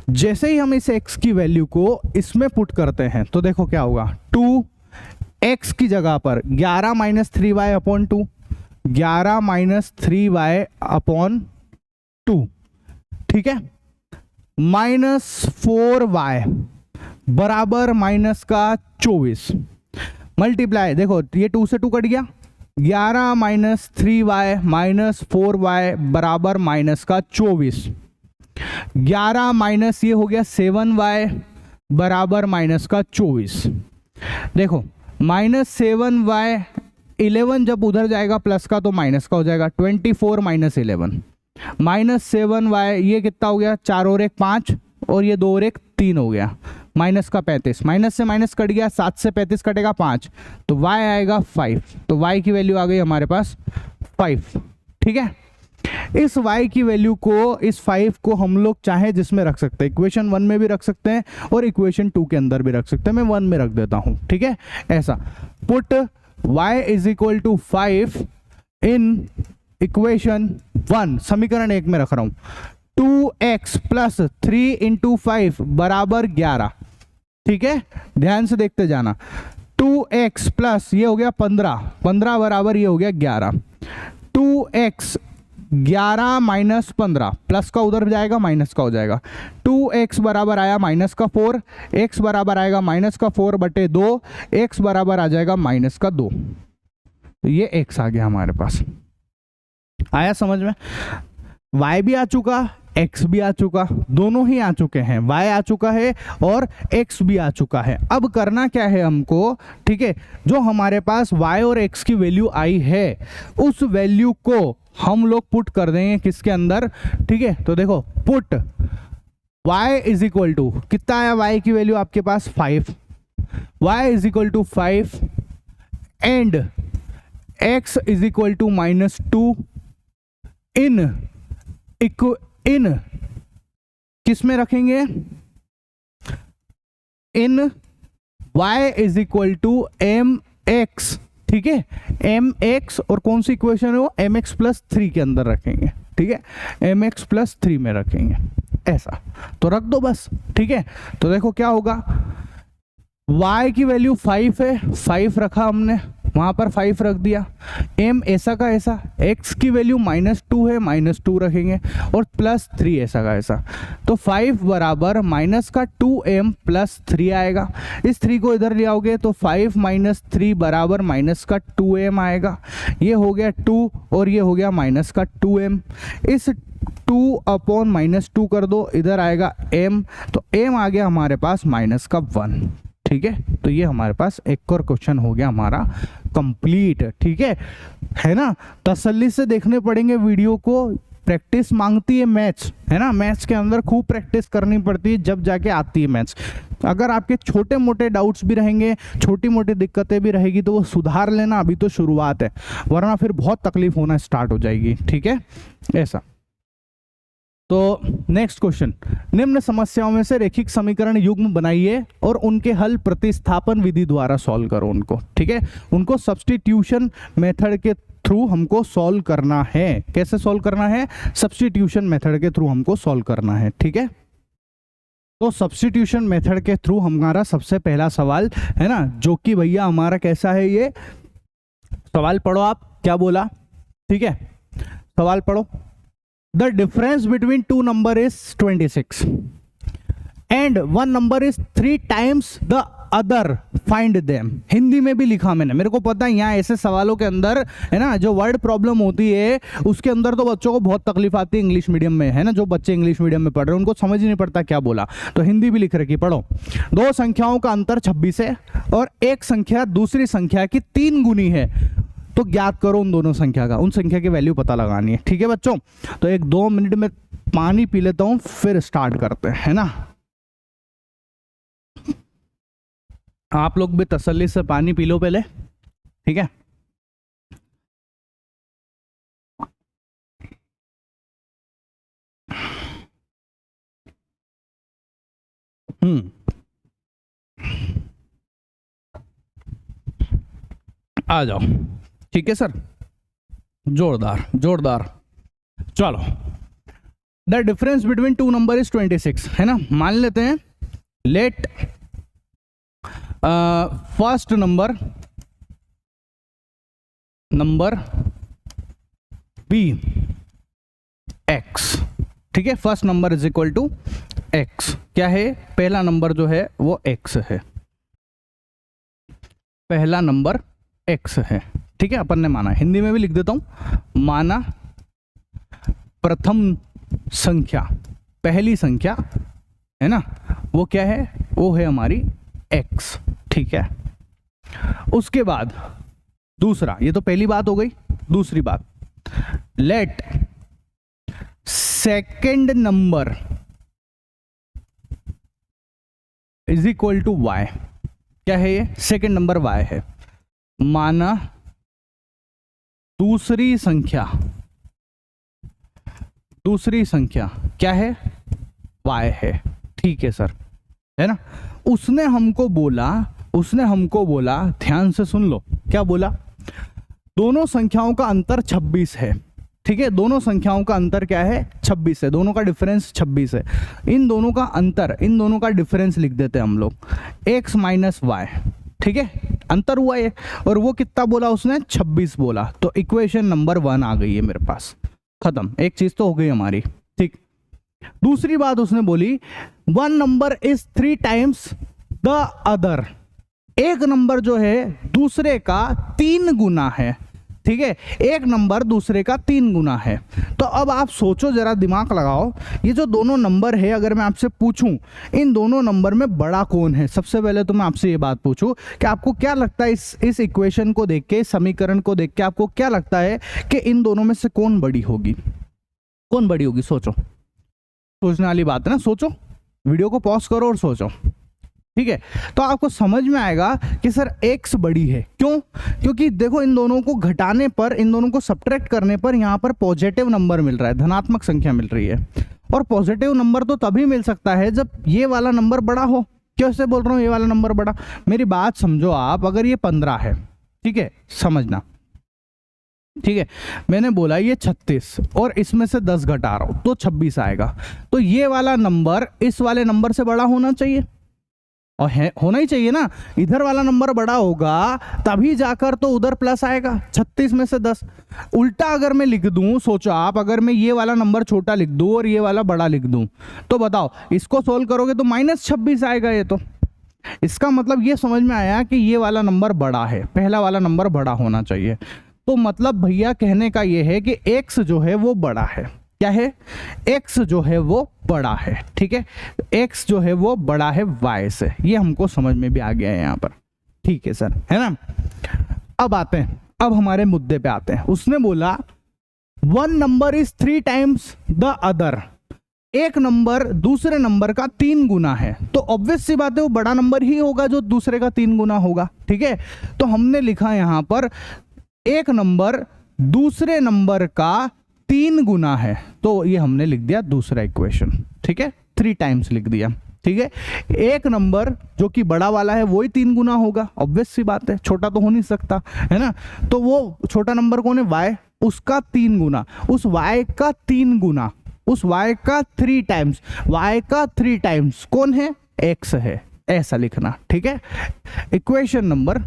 S1: जैसे ही हम इस x की वैल्यू को इसमें पुट करते हैं तो देखो क्या होगा, 2x की जगह पर 11 - 3y अपॉन 2, 11 - 3y अपॉन 2, ठीक है। -4y बराबर माइनस का 24 मल्टीप्लाई, देखो ये 2 से 2 कट गया, 11 माइनस 3y माइनस 4y बराबर माइनस का 24, 11 माइनस ये हो गया 7y बराबर माइनस का 24। देखो -7y 11 जब उधर जाएगा प्लस का तो माइनस का हो जाएगा, 24 माइनस 11 -7y ये कितना हो गया, 4 और 1 5 और ये 2 और 1 3 हो गया, माइनस का 35, माइनस से माइनस कट गया, 7 से 35 कटेगा 5 तो y आएगा 5, तो y की वैल्यू आ गई हमारे पास 5। ठीक है, इस y की वैल्यू को, इस 5 को हम लोग चाहे जिसमें रख सकते हैं, इक्वेशन 1 में भी रख सकते हैं और इक्वेशन 2 के अंदर भी रख सकते हैं, मैं 1 में रख देता हूं। ठीक है, ऐसा put y is equal to 5 in equation 1, समीकरण 1 में रख रहा हूं, 2x प्लस 3 इंटू 5 बराबर 11। ठीक है, ध्यान से देखते जाना, 2x प्लस ये हो गया 15 बराबर ये हो गया 11, 2x 11 माइनस 15 प्लस का उधर जाएगा माइनस का हो जाएगा, 2x बराबर आया माइनस का 4, x बराबर आएगा माइनस का 4 बटे 2, x बराबर आ जाएगा माइनस का 2, तो ये x आ गया हमारे पास। आया समझ में, y भी आ चुका, x भी आ चुका, दोनों ही आ चुके हैं, y आ चुका है और x भी आ चुका है। अब करना क्या है हमको, ठीक है, जो हमारे पास y और x की वैल्यू आई है उस वैल्यू को हम लोग पुट कर देंगे किसके अंदर। ठीक है, तो देखो put y is equal to कितना आया, y की वैल्यू आपके पास 5, y is equal to 5 and x is equal to -2 in किस में रखेंगे, in y is equal to mx। ठीक है, mx और कौन सी इक्वेशन है वो, mx प्लस 3 के अंदर रखेंगे। ठीक है, mx प्लस 3 में रखेंगे, ऐसा तो रख दो बस। ठीक है, तो देखो क्या होगा, y की वैल्यू 5 है, 5 रखा हमने, वहां पर 5 रख दिया, m ऐसा का ऐसा, x की वैल्यू -2 है, -2 रखेंगे और +3 ऐसा का ऐसा, तो 5 बराबर माइनस का 2m प्लस 3 आएगा। इस 3 को इधर ले आओगे तो 5 माइनस 3 बराबर माइनस का 2m आएगा, ये हो गया 2 और ये हो गया माइनस का 2m, इस 2 अपॉन -2 कर दो, इधर आएगा m, तो m आ गया हमारे पास माइनस का 1। ठीक है, तो ये हमारे पास एक और क्वेश्चन हो गया हमारा कंप्लीट। ठीक है ना, तसल्ली से देखने पड़ेंगे वीडियो को, प्रैक्टिस मांगती है मैथ्स, है ना, मैथ्स के अंदर खूब प्रैक्टिस करनी पड़ती है जब जाके आती है मैथ्स। अगर आपके छोटे मोटे डाउट्स भी रहेंगे, छोटी मोटी दिक्कतें भी रहेगी तो वो सुधार लेना, अभी तो शुरुआत है, वरना फिर बहुत तकलीफ होना स्टार्ट हो जाएगी। ठीक है, ऐसा। तो नेक्स्ट क्वेश्चन, निम्न समस्याओं में से रेखिक समीकरण युग्म बनाइए और उनके हल प्रतिस्थापन विधि द्वारा सॉल्व करो उनको। ठीक है, उनको सब्स्टिट्यूशन मेथड के थ्रू हमको सॉल्व करना है। कैसे सॉल्व करना है, सब्स्टिट्यूशन मेथड के थ्रू हमको सॉल्व करना है। ठीक है, तो सब्स्टिट्यूशन मेथड के थ्रू हमारा सबसे पहला सवाल है ना, जो कि भैया हमारा कैसा है, ये सवाल पढ़ो आप, क्या बोला। ठीक है, सवाल पढ़ो। The difference between two number is 26 and one number is 3 times the other, find them। Hindi में भी लिखा मैंने, मेरे को पता है यहाँ ऐसे सवालों के अंदर है ना जो वर्ड प्रॉब्लम होती है उसके अंदर तो बच्चों को बहुत तकलीफ आती है इंग्लिश मीडियम में, है ना, जो बच्चे इंग्लिश मीडियम में पढ़ रहे हैं उनको समझ ही नहीं पड़ता क्या बोला, तो हिंदी भी लिख रखी, पढ़ो। दो संख्याओं का अंतर 26 है और एक संख्या दूसरी संख्या की 3 गुनी है, तो ज्ञात करो उन दोनों संख्या का, उन संख्या की वैल्यू पता लगानी है। ठीक है बच्चों, तो 1-2 मिनट में पानी पी लेता हूं फिर स्टार्ट करते हैं, है ना। आप लोग भी तसल्ली से पानी पी लो पहले, ठीक है। आ जाओ, ठीक है सर, जोरदार जोरदार। चलो, the difference between 2 number is 26, है ना। मान लेते हैं, let first number be x। ठीक है, first number is equal to x क्या है, पहला नंबर जो है वो x है, पहला नंबर x है, ठीक है, अपन ने माना, हिंदी में भी लिख देता हूं, माना प्रथम संख्या, पहली संख्या है ना, वो क्या है, वो है हमारी x, ठीक है। उसके बाद दूसरा, ये तो पहली बात हो गई, दूसरी बात, let second number is equal to y, क्या है ये, सेकेंड नंबर y है, माना दूसरी संख्या क्या है, y है, ठीक है सर, है ना। उसने हमको बोला, ध्यान से सुन लो, क्या बोला, दोनों संख्याओं का अंतर 26 है, ठीक है, दोनों संख्याओं का अंतर क्या है, 26 है, दोनों का डिफरेंस 26 है, इन दोनों का अंतर, इन दोनों का डिफरेंस लिख देते हैं हम लोग, x माइनस वाई, ठीक है, अंतर हुआ है, और वो कितना बोला उसने, 26 बोला, तो इक्वेशन नंबर 1 आ गई है मेरे पास, खत्म, एक चीज तो हो गई हमारी, ठीक। दूसरी बात उसने बोली, one number is 3 times the other, एक नंबर जो है दूसरे का 3 गुना है, ठीक है, एक नंबर दूसरे का 3 गुना है। तो अब आप सोचो, जरा दिमाग लगाओ, ये जो दोनों नंबर है, अगर मैं आपसे पूछूं इन दोनों नंबर में बड़ा कौन है, सबसे पहले तो मैं आपसे ये बात पूछूं कि आपको क्या लगता है, इस इक्वेशन को देख के, समीकरण को देख के आपको क्या लगता है कि इन दोनों में से कौन बड़ी होगी, कौन बड़ी होगी, सोचो, सोचने वाली बात है ना, सोचो, वीडियो को पॉज करो और सोचो, ठीक है। तो आपको समझ में आएगा कि सर x बड़ी है, क्यों, क्योंकि देखो इन दोनों को घटाने पर, इन दोनों को सब्ट्रैक्ट करने पर यहाँ पर पॉजिटिव नंबर मिल रहा है, धनात्मक संख्या मिल रही है, और पॉजिटिव नंबर तो तभी मिल सकता है जब ये वाला नंबर बड़ा हो। कैसे बोल रहा हूँ ये वाला नंबर बड़ा, मेरी बात समझो आप, अगर ये 15 है, ठीक है, समझना, ठीक है, मैंने बोला ये 36 और इसमें से 10 घटा रहा हूं तो 26 आएगा, तो ये वाला नंबर इस वाले नंबर से बड़ा होना चाहिए, और होना ही चाहिए ना, इधर वाला नंबर बड़ा होगा तभी जाकर तो उधर प्लस आएगा, 36 में से 10। उल्टा अगर मैं लिख दूं, सोचो आप, अगर मैं ये वाला नंबर छोटा लिख दूं और ये वाला बड़ा लिख दूं, तो बताओ इसको सोल्व करोगे तो -26 आएगा, ये तो इसका मतलब ये समझ में आया कि ये वाला नंबर बड़ा है, पहला वाला नंबर बड़ा होना चाहिए। तो मतलब भैया कहने का ये है कि x जो है वो बड़ा है, क्या है, x जो है वो बड़ा है, ठीक है, x जो है वो बड़ा है y से, ये हमको समझ में भी आ गया है यहाँ पर, ठीक है सर, है ना। अब आते हैं, अब हमारे मुद्दे पे आते हैं। उसने बोला one number is 3 times the other, एक नंबर दूसरे नंबर का 3 गुना है, तो ऑब्वियस सी बात है वो बड़ा नंबर ही होगा जो दूसरे का 3 गुना होगा, ठीक है। तो हमने लिखा यहाँ पर एक नंबर दूसरे नंबर का 3 गुना है, तो ये हमने लिख दिया दूसरा इक्वेशन, ठीक है, 3 टाइम्स लिख दिया, ठीक है। एक नंबर जो कि बड़ा वाला है वो ही 3 गुना होगा, ऑब्वियस सी बात है, छोटा तो हो नहीं सकता, है ना। तो वो छोटा नंबर कौन है, y, उसका 3 गुना, उस y का 3 गुना, उस y का 3 टाइम्स, y का 3 टाइम्स कौन है, x है, ऐसा लिखना, ठीक है। इक्वेशन नंबर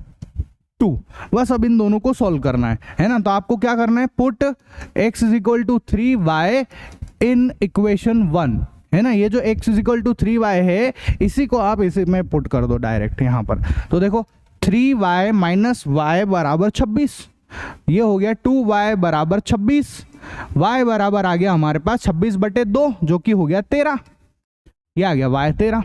S1: 2, बस अब इन दोनों को सॉल्व करना है ना। तो आपको क्या करना है, put x is equal to 3y in equation 1, है ना। ये जो x is equal to 3y है, इसी को आप इसी में पुट कर दो डायरेक्ट यहाँ पर। तो देखो 3y माइनस y बराबर 26, ये हो गया 2y बराबर 26, y बराबर आ गया हमारे पास 26/2 जो कि हो गया 13, ये आ गया y 13,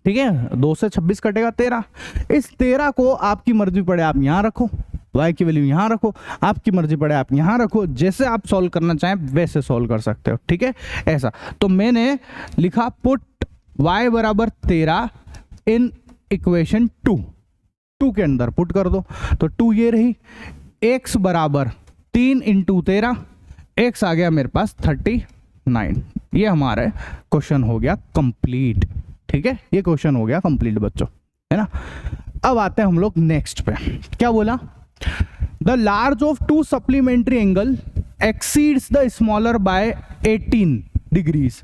S1: ठीक है, 2 से 26 कटेगा 13। इस 13 को आपकी मर्जी पड़े आप यहाँ रखो, y की वैल्यू यहाँ रखो, आपकी मर्जी पड़े आप यहाँ रखो, जैसे आप सॉल्व करना चाहें वैसे सॉल्व कर सकते हो, ठीक है, ऐसा। तो मैंने लिखा पुट y बराबर 13 इन इक्वेशन 2 के अंदर पुट कर दो, तो 2 ये रही, x बराबर 3 × 13, x आ गया मेरे पास 39, ये हमारा क्वेश्चन हो गया कंप्लीट, ठीक है, ये क्वेश्चन हो गया कंप्लीट बच्चों, है ना। अब आते हैं हम लोग नेक्स्ट पे, क्या बोला, the large of 2 supplementary angle exceeds the smaller by 18 degrees,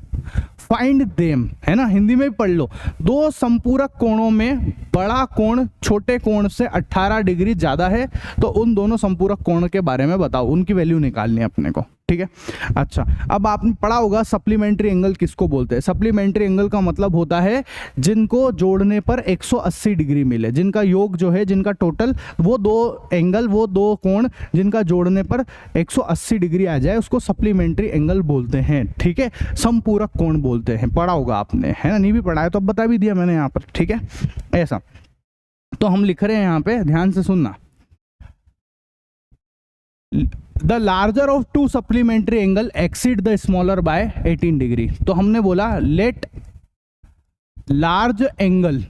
S1: find them, है ना, हिंदी में भी पढ़ लो। 2 संपूरक कोणों में बड़ा कोण छोटे कोण से 18 डिग्री ज्यादा है, तो उन दोनों संपूरक कोण के बारे में बताओ, उनकी वैल्यू निकालनी है अपने को, ठीक ठीक है। अच्छा, अब आपने पढ़ा होगा सप्लीमेंट्री एंगल किसको बोलते हैं। सप्लीमेंट्री एंगल का मतलब होता है जिनको जोड़ने पर 180 डिग्री मिले, जिनका योग जो है, जिनका टोटल वो दो एंगल, वो दो कोण जिनका जोड़ने पर 180 डिग्री आ जाए, उसको सप्लीमेंट्री एंगल बोलते हैं, ठीक है। समपूरक कोण बोलते हैं, पढ़ा होगा आपने, है ना। नहीं भी पढ़ा है तो अब बता भी दिया मैंने यहाँ पर, ठीक है। ऐसा तो हम लिख रहे हैं यहाँ पे, ध्यान से सुनना। The larger of two supplementary angle exceed the smaller by 18 degree. तो हमने बोला लेट लार्ज एंगल,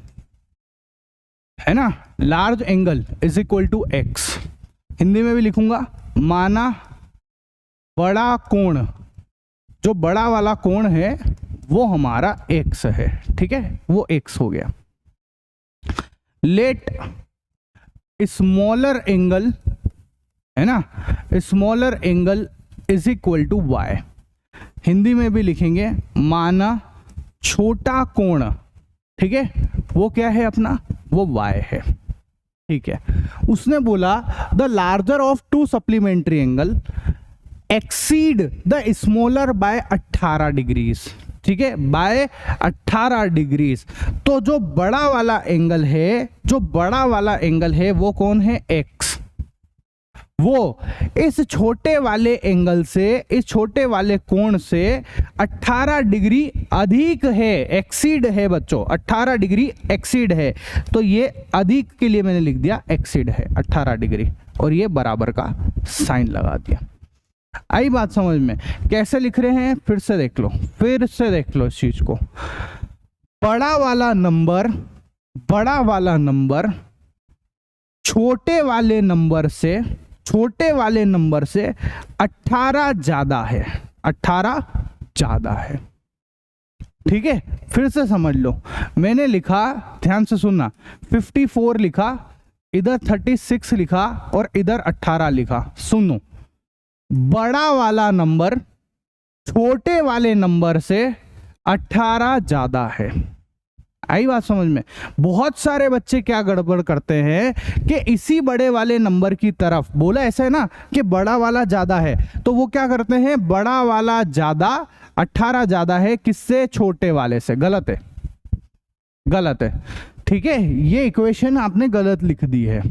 S1: है ना, large angle is equal to x. Hindi में भी लिखूंगा, माना बड़ा कोण, जो बड़ा वाला कोण है वो हमारा एक्स है, ठीक है, वो एक्स हो गया। लेट स्मॉलर एंगल, है ना, smaller angle is equal to y. Hindi में भी लिखेंगे, माना छोटा कोण, ठीक है, वो क्या है अपना, वो वाई है, ठीक है। उसने बोला the larger of two supplementary angle exceed the smaller by 18 degrees, ठीक है, बाय 18 डिग्रीज। तो जो बड़ा वाला एंगल है, जो बड़ा वाला एंगल है वो कौन है, एक्स। वो इस छोटे वाले एंगल से, इस छोटे वाले कोण से 18 डिग्री अधिक है, एक्सीड है बच्चों, 18 डिग्री एक्सीड है। तो ये अधिक के लिए मैंने लिख दिया एक्सीड है 18 डिग्री, और ये बराबर का साइन लगा दिया। आई बात समझ में। कैसे लिख रहे हैं, फिर से देख लो, फिर से देख लो इस चीज को। बड़ा वाला नंबर, बड़ा वाला नंबर छोटे वाले नंबर से, छोटे वाले नंबर से 18 ज्यादा है, 18 ज्यादा है, ठीक है। फिर से समझ लो, मैंने लिखा, ध्यान से सुनना, 54 लिखा, इधर 36 लिखा और इधर 18 लिखा। सुनो, बड़ा वाला नंबर छोटे वाले नंबर से 18 ज्यादा है। आई बात समझ में। बहुत सारे बच्चे क्या गड़बड़ करते हैं कि इसी बड़े वाले नंबर की तरफ, बोला ऐसा है ना कि बड़ा वाला ज्यादा है, तो वो क्या करते हैं, बड़ा वाला ज्यादा, 18 ज्यादा है किससे, छोटे वाले से। गलत है, गलत है, ठीक है। ये इक्वेशन आपने गलत लिख दी है।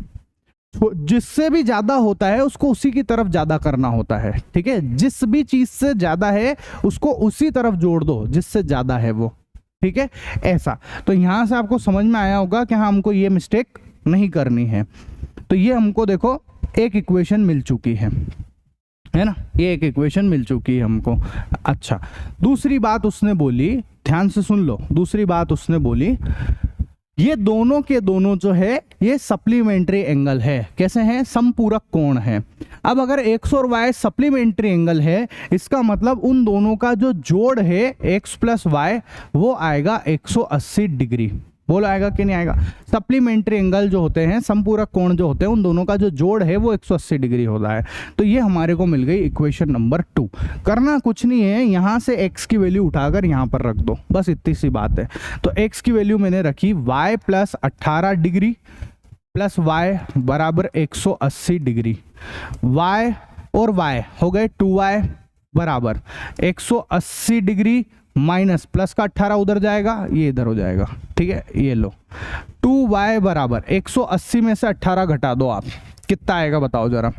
S1: जिससे भी ज्यादा होता है उसको उसी की तरफ ज्यादा करना होता है, ठीक है। जिस भी चीज से ज्यादा है उसको उसी तरफ जोड़ दो जिससे ज्यादा है वो, ठीक है। ऐसा तो यहां से आपको समझ में आया होगा कि हाँ, हमको ये मिस्टेक नहीं करनी है। तो ये हमको देखो एक इक्वेशन मिल चुकी है ना, ये एक इक्वेशन मिल चुकी है हमको। अच्छा, दूसरी बात उसने बोली, ध्यान से सुन लो, दूसरी बात उसने बोली, ये दोनों के दोनों जो है ये सप्लीमेंट्री एंगल है। कैसे हैं, समपूरक कोण है। अब अगर एक्स और वाई सप्लीमेंट्री एंगल है, इसका मतलब उन दोनों का जो जोड़ है एक्स प्लस वाई वो आएगा 180 डिग्री। बोलो आएगा कि नहीं आएगा। सप्लीमेंट्री एंगल जो होते हैं, समपूरक कोण जो होते हैं, उन दोनों का जो जोड़ है वो 180 डिग्री होता है। तो ये हमारे को मिल गई इक्वेशन नंबर 2। करना कुछ नहीं है, यहाँ से x की वैल्यू उठाकर यहाँ पर रख दो, बस इतनी सी बात है। तो x की वैल्यू मैंने रखी y plus 18 degree plus y बराबर 180 डिग्री। y और y हो गए 2y बराबर 180 डिग्री माइनस प्लस का 18 उधर जाएगा, ये इधर हो जाएगा, ठीक है। ये लो 2y बराबर 180 में से 18 घटा दो आप, कितना आएगा बताओ जरा।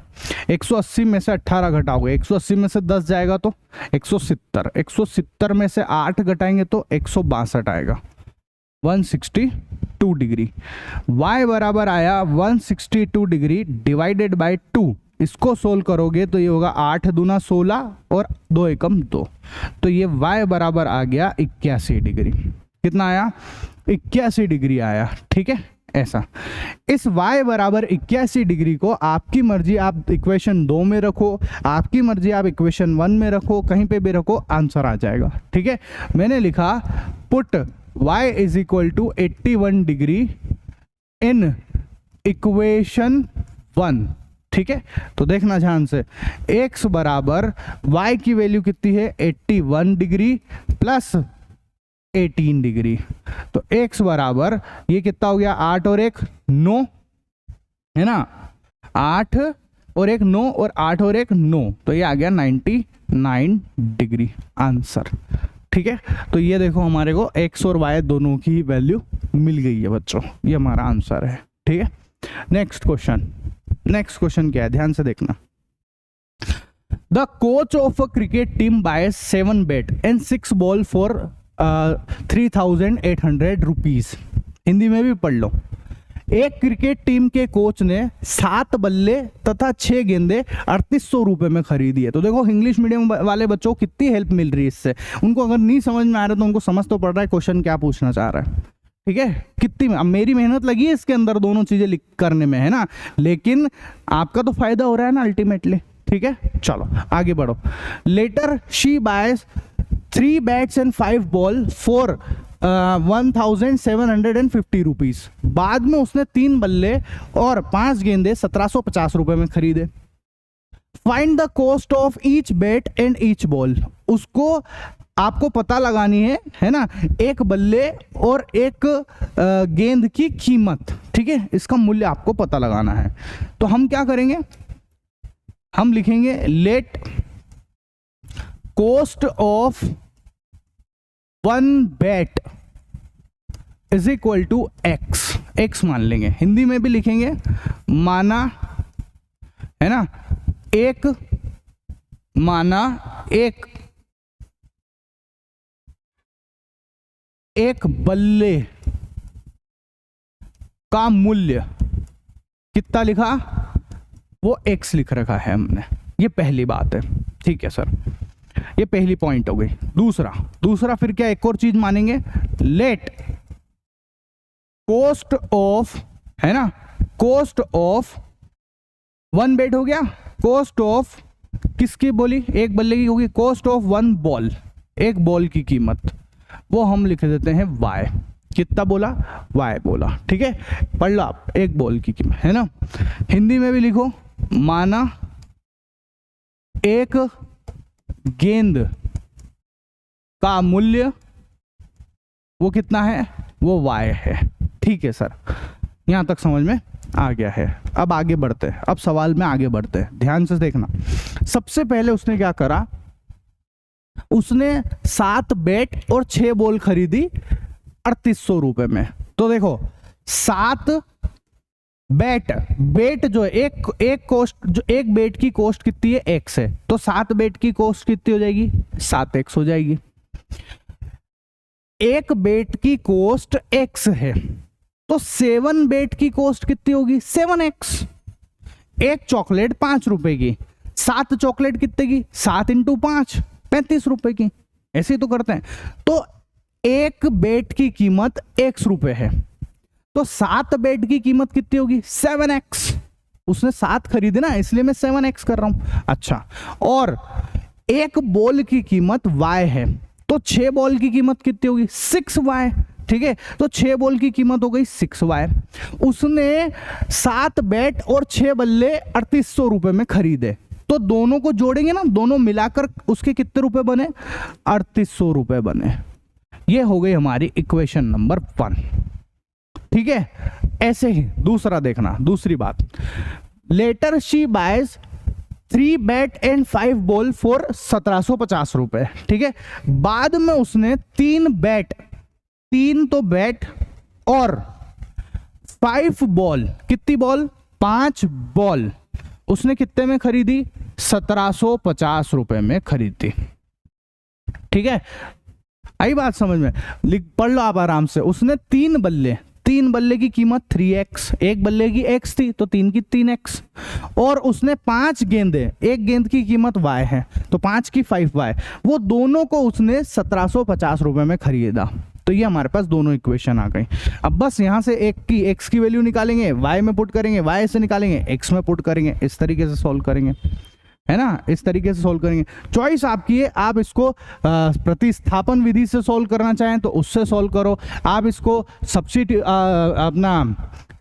S1: 180 में से 18 घटाओगे, 180 में से 10 जाएगा तो 170, 170 में से 8 घटाएंगे तो 162 आएगा, 162 डिग्री। y बराबर आया 162 डिग्री डिवाइडेड बाय 2। इसको सोल्व करोगे तो ये होगा 8 दूना 16 और 2 एकम 2, तो ये y बराबर आ गया 81 डिग्री। कितना आया, 81 डिग्री आया, ठीक है। ऐसा इस y बराबर 81 डिग्री को आपकी मर्जी आप इक्वेशन 2 में रखो, आपकी मर्जी आप इक्वेशन 1 में रखो, कहीं पे भी रखो, आंसर आ जाएगा, ठीक है। मैंने लिखा put y is equal to 81 degree in equation 1, ठीक है। तो देखना ध्यान से, x बराबर y की वैल्यू कितनी है 81 डिग्री प्लस 18 डिग्री। तो x बराबर ये कितना हो गया, 8 और 1 9, है ना, 8 और 1 9 और 8 और 1 9, तो ये आ गया 9 डिग्री आंसर। ठीक है, तो ये देखो हमारे को x और y दोनों की वैल्यू मिल गई है बच्चों, ये हमारा आंसर है। ठीक है, नेक्स्ट क्वेश्चन क्या है, ध्यान से देखना। The coach of a cricket team bias 7 bat and 6 ball for 3,800 rupees. Hindi में भी पढ़ लो। एक क्रिकेट टीम के कोच ने 7 बल्ले तथा 6 गेंदे 3800 रुपए में खरीदी है। तो देखो इंग्लिश मीडियम वाले बच्चों को कितनी हेल्प मिल रही है इससे। उनको अगर नहीं समझ में आ रहा तो उनको समझ तो पड़ रहा है क्वेश्चन क्या पूछना चाह रहा है। ठीक है, कितनी अब मेरी मेहनत लगी है इसके अंदर दोनों चीजें लिख करने में, है ना, लेकिन आपका तो फायदा हो रहा है ना अल्टीमेटली। ठीक है, चलो आगे बढ़ो। Later she buys 3 bats and 5 ball for 1,750 rupees. बाद में उसने 3 बल्ले और 5 गेंदे 1750 रुपए में खरीदे। Find the cost of each bat and each ball. उसको आपको पता लगानी है ना, एक बल्ले और एक गेंद की कीमत। ठीक है, इसका मूल्य आपको पता लगाना है। तो हम क्या करेंगे, हम लिखेंगे let cost of 1 bat is equal to x मान लेंगे। हिंदी में भी लिखेंगे माना, है ना, एक बल्ले का मूल्य कितना लिखा, वो x लिख रखा है हमने। ये पहली बात है। ठीक है सर, ये पहली पॉइंट हो गई। दूसरा फिर क्या, एक और चीज मानेंगे, लेट कॉस्ट ऑफ, है ना, कॉस्ट ऑफ 1 बैट हो गया, कॉस्ट ऑफ किसकी बोली, एक बल्ले की होगी, कॉस्ट ऑफ 1 बॉल, एक बॉल की कीमत, वो हम लिख देते हैं y। कितना बोला, y बोला। ठीक है, पढ़ लो आप, एक बॉल की कीमत, है ना। हिंदी में भी लिखो माना एक गेंद का मूल्य वो कितना है, वो y है। ठीक है सर, यहां तक समझ में आ गया है। अब आगे बढ़ते हैं, अब सवाल में आगे बढ़ते हैं, ध्यान से देखना। सबसे पहले उसने क्या करा, उसने 7 बैट और 6 बॉल खरीदी 3800 रुपए में। तो देखो 7 बैट जो एक कॉस्ट, जो एक बैट की कॉस्ट कितनी है, x है, तो 7 बैट की कॉस्ट कितनी हो जाएगी, 7x हो जाएगी। एक बैट की कॉस्ट x है, तो 7 बैट की कॉस्ट कितनी होगी, 7x। एक चॉकलेट 5 रुपए की, 7 चॉकलेट कितने की, 7 × 5 35 रुपए की, ऐसे ही तो करते हैं। तो एक बैट की कीमत x रुपए है, तो 7 बैट की कीमत कितनी होगी, 7x। उसने 7 खरीदे ना, इसलिए मैं 7x कर रहा हूं। अच्छा, और एक बॉल की कीमत y है, तो 6 बॉल की कीमत कितनी होगी, 6y। ठीक है, तो 6 बॉल की कीमत हो गई 6y। उसने 7 बैट और 6 बल्ले 3800 रुपए में खरीदे, तो दोनों को जोड़ेंगे ना, दोनों मिलाकर उसके कितने रुपए बने, 3800 रुपए बने। ये हो गई हमारी इक्वेशन नंबर 1। ठीक है, ऐसे ही दूसरा देखना, दूसरी बात, later she buys 3 bat and 5 ball for 1750 रुपए। ठीक है, बाद में उसने 3 बैट, 3 तो बैट और 5 बॉल, कितनी बॉल, 5 बॉल उसने कितने में खरीदी, 1750 रुपए में खरीदी। ठीक है, आई बात समझ में, पढ़ लो आप आराम से। उसने 3 बल्ले की कीमत 3x, एक बल्ले की x थी तो 3 की 3x, और उसने 5 गेंदे, एक गेंद की कीमत y है, तो 5 की 5y, वो दोनों को उसने 1750 रुपए में खरीदा। तो ये हमारे पास दोनों इक्वेशन आ गई। अब बस यहां से एक की x की वैल्यू निकालेंगे, y में पुट करेंगे, y से निकालेंगे, x में पुट करेंगे, इस तरीके से सॉल्व करेंगे, है ना, इस तरीके से सॉल्व करेंगे। चॉइस आपकी है, आप इसको प्रतिस्थापन विधि से सॉल्व करना चाहें तो उससे सॉल्व करो, आप इसको सब्स्टिट्यूट अपना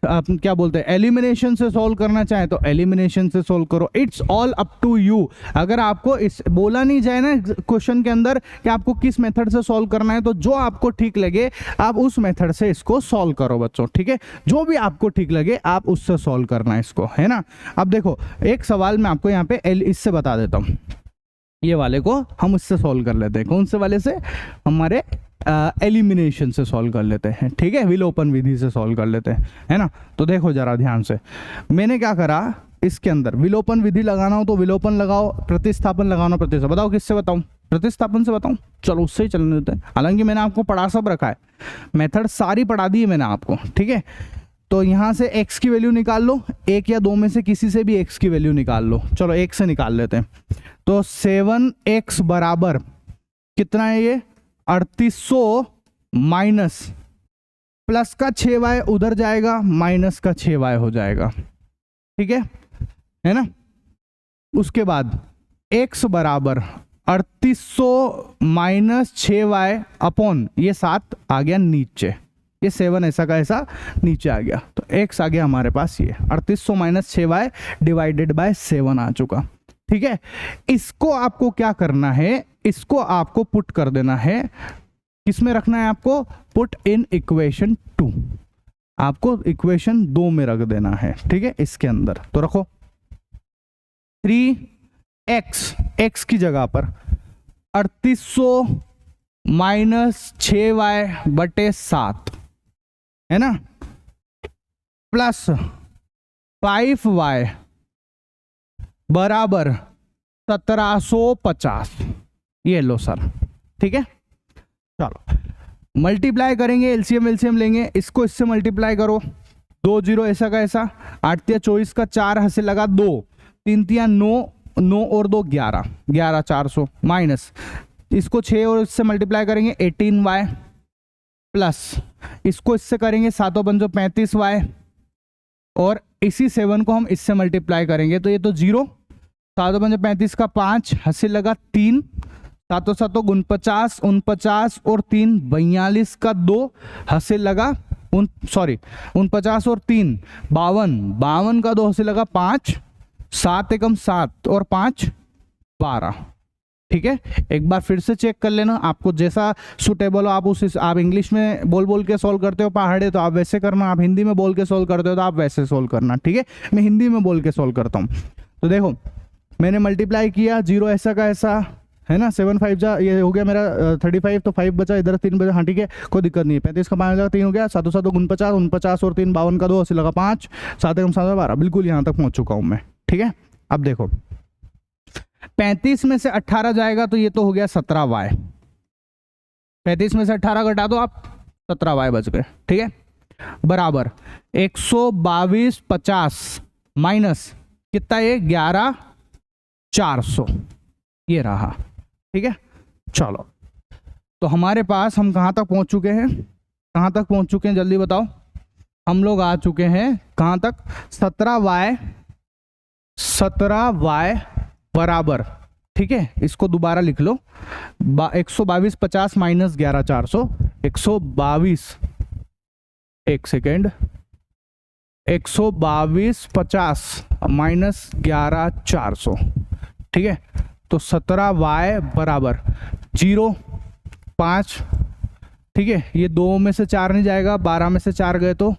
S1: क्या बोलते हैं, एलिमिनेशन से सॉल्व करना चाहें तो एलिमिनेशन से सॉल्व करो। It's all up to you. अगर आपको इस बोला नहीं जाए ना क्वेश्चन के अंदर कि आपको किस मेथड से सॉल्व करना है, तो जो आपको ठीक लगे आप उस मेथड से इसको सॉल्व करो बच्चों। ठीक है, जो भी आपको ठीक लगे आप उससे सॉल्व करना है इसको, है ना। अब देखो एक सवाल मैं आपको यहाँ पे इससे बता देता हूँ। ये वाले को हम इससे सॉल्व कर लेते हैं। कौन से वाले से? हमारे एलिमिनेशन से सॉल्व कर लेते हैं, ठीक है, विलोपन विधि से सॉल्व कर लेते हैं, है ना। तो देखो जरा ध्यान से, मैंने क्या करा, इसके अंदर विलोपन विधि लगाना हो तो विलोपन लगाओ, प्रतिस्थापन लगाना प्रतिस्थापन। बताओ किससे बताऊं? प्रतिस्थापन से बताऊं? चलो उससे ही चलने देते हैं। हालांकि मैंने आपको पढ़ा सब रखा है, मेथड सारी पढ़ा दी है मैंने आपको, ठीक है। तो यहाँ से x की वैल्यू निकाल लो, एक या दो में से किसी से भी x की वैल्यू निकाल लो। चलो एक से निकाल लेते हैं। तो 7x बराबर कितना है ये? 3800 माइनस प्लस का 6y उधर जाएगा, माइनस का 6y हो जाएगा, ठीक है ना। उसके बाद x बराबर 3800 माइनस 6y अपॉन ये 7 आ गया नीचे, ये 7 ऐसा का ऐसा नीचे आ गया। तो x आ गया हमारे पास ये 3800 माइनस 6y डिवाइडेड बाय 7 आ चुका, ठीक है। इसको आपको क्या करना है? इसको आपको पुट कर देना है, किसमें रखना है आपको? पुट इन इक्वेशन 2, आपको इक्वेशन 2 में रख देना है, ठीक है, इसके अंदर। तो रखो 3x की जगह पर 3800 माइनस 6y बटे 7, है ना, प्लस 5y बराबर 1750। ये लो सर, ठीक है। चलो मल्टीप्लाई करेंगे, एलसीएम लेंगे, इसको इससे मल्टीप्लाई करो, 2 0 ऐसा का ऐसा, 8 तिया 24 का 4 हंसे लगा 2, 3 तिया 9, 9 और 2 11, 11 400 माइनस इसको 6 और इससे मल्टीप्लाई करेंगे 18y प्लस इसको इससे करेंगे 7 पंजो 35y और इसी 7 को हम इससे मल्टीप्लाई करेंगे तो ये तो 0, 7 पंजो 35 का 5 हंसे लगा 3, 7 7 49 49 और 3 42 का 2 हंसे लगा 49 और 3 52, 52 का 2 हंसे लगा 5, 7 एकम 7 और 5 12, ठीक है। एक बार फिर से चेक कर लेना, आपको जैसा सुटेबल हो आप आप इंग्लिश में बोल के सॉल्व करते हो पहाड़े तो आप वैसे करना, आप हिंदी में बोल के सॉल्व करते हो तो आप वैसे सॉल्व करना, ठीक है। मैं हिंदी में बोल के सॉल्व करता हूँ। तो देखो मैंने मल्टीप्लाई किया, 0 ऐसा का ऐसा, है ना, 7 5 जा ये हो गया मेरा 35, तो 5 बचा, इधर 3 बचा, हाँ ठीक है, कोई दिक्कत नहीं है। 35 का 5 3 हो गया, 7 7 49 49 और 3 52 का 2 अस्सी लगा 5, 7 1 7 12, बिल्कुल यहाँ तक पहुँच चुका हूँ मैं, ठीक है। अब देखो 35 में से 18 जाएगा तो ये तो हो गया 17y, 35 में से 18 घटा दो आप, 17y बच गए, ठीक है, बराबर 122.50 माइनस कितना ये 11,400 ये रहा, ठीक है। चलो तो हमारे पास हम कहाँ तक पहुँच चुके हैं, कहाँ तक पहुँच चुके हैं जल्दी बताओ। हम लोग आ चुके हैं कहाँ तक, 17y बराबर, ठीक है, इसको दोबारा लिख लो, 122.50 माइनस 11,400, 122 एक सेकेंड, 122.50 माइनस 11,400, ठीक है। तो 17y बराबर 0 5, ठीक है, ये 2 में से 4 नहीं जाएगा, 12 में से 4 गए तो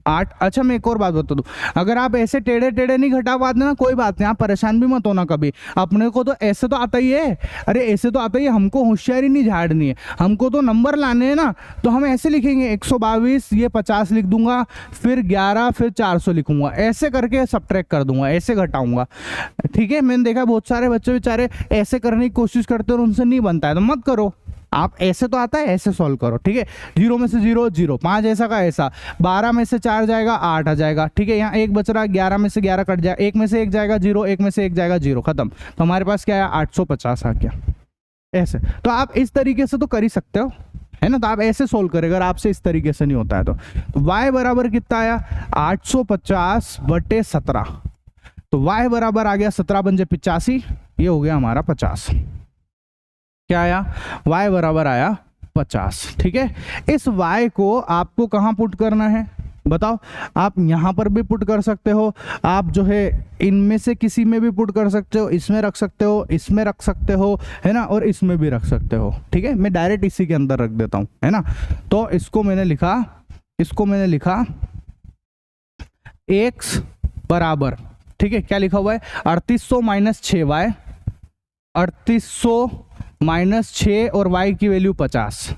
S1: 8। अच्छा मैं एक और बात बता दूं, अगर आप ऐसे टेढ़े टेढ़े नहीं घटा पाते ना कोई बात नहीं, आप परेशान भी मत होना कभी, अपने को तो ऐसे तो आता ही है, अरे ऐसे तो आता ही है, हमको होशियारी नहीं झाड़नी है, हमको तो नंबर लाने हैं ना, तो हम ऐसे लिखेंगे 122 ये 50 लिख दूंगा, फिर 11 फिर 400 लिखूंगा, ऐसे करके सबट्रैक्ट कर दूंगा, ऐसे घटाऊंगा, ठीक है। मैंने देखा बहुत सारे बच्चे बेचारे ऐसे करने की कोशिश करते हैं और उनसे नहीं बनता है, तो मत करो आप, ऐसे तो आता है ऐसे सॉल्व करो, ठीक है। 0 में से 0 0, 5 ऐसा का ऐसा, 12 में से 4 जाएगा 8 आ जाएगा, ठीक है। यहाँ 1 बच रहा, 11 में से 11 कट जाएगा, 1 में से 1 जाएगा 0, 1 में से 1 जाएगा 0, खत्म। तो हमारे पास क्या है 850 आ गया, ऐसे। तो आप इस तरीके से तो कर ही सकते हो, है ना, तो आप ऐसे सोल्व करें अगर आपसे इस तरीके से नहीं होता है तो y बराबर कितना आया 850 बटे 17, तो y बराबर आ गया 17 पंजे 85, ये हो गया हमारा 50, क्या आया y बराबर आया 50, ठीक है। इस y को आपको कहाँ पुट करना है बताओ, आप यहाँ पर भी पुट कर सकते हो, आप जो है इनमें से किसी में भी पुट कर सकते हो, इसमें रख सकते हो, इसमें रख सकते हो, है ना, और इसमें भी रख सकते हो, ठीक है। मैं डायरेक्ट इसी के अंदर रख देता हूँ, है ना। तो इसको मैंने लिखा x बराबर, ठीक है, क्या लिखा हुआ है 3800 माइनस 6y 3800 माइनस 6 और y की वैल्यू 50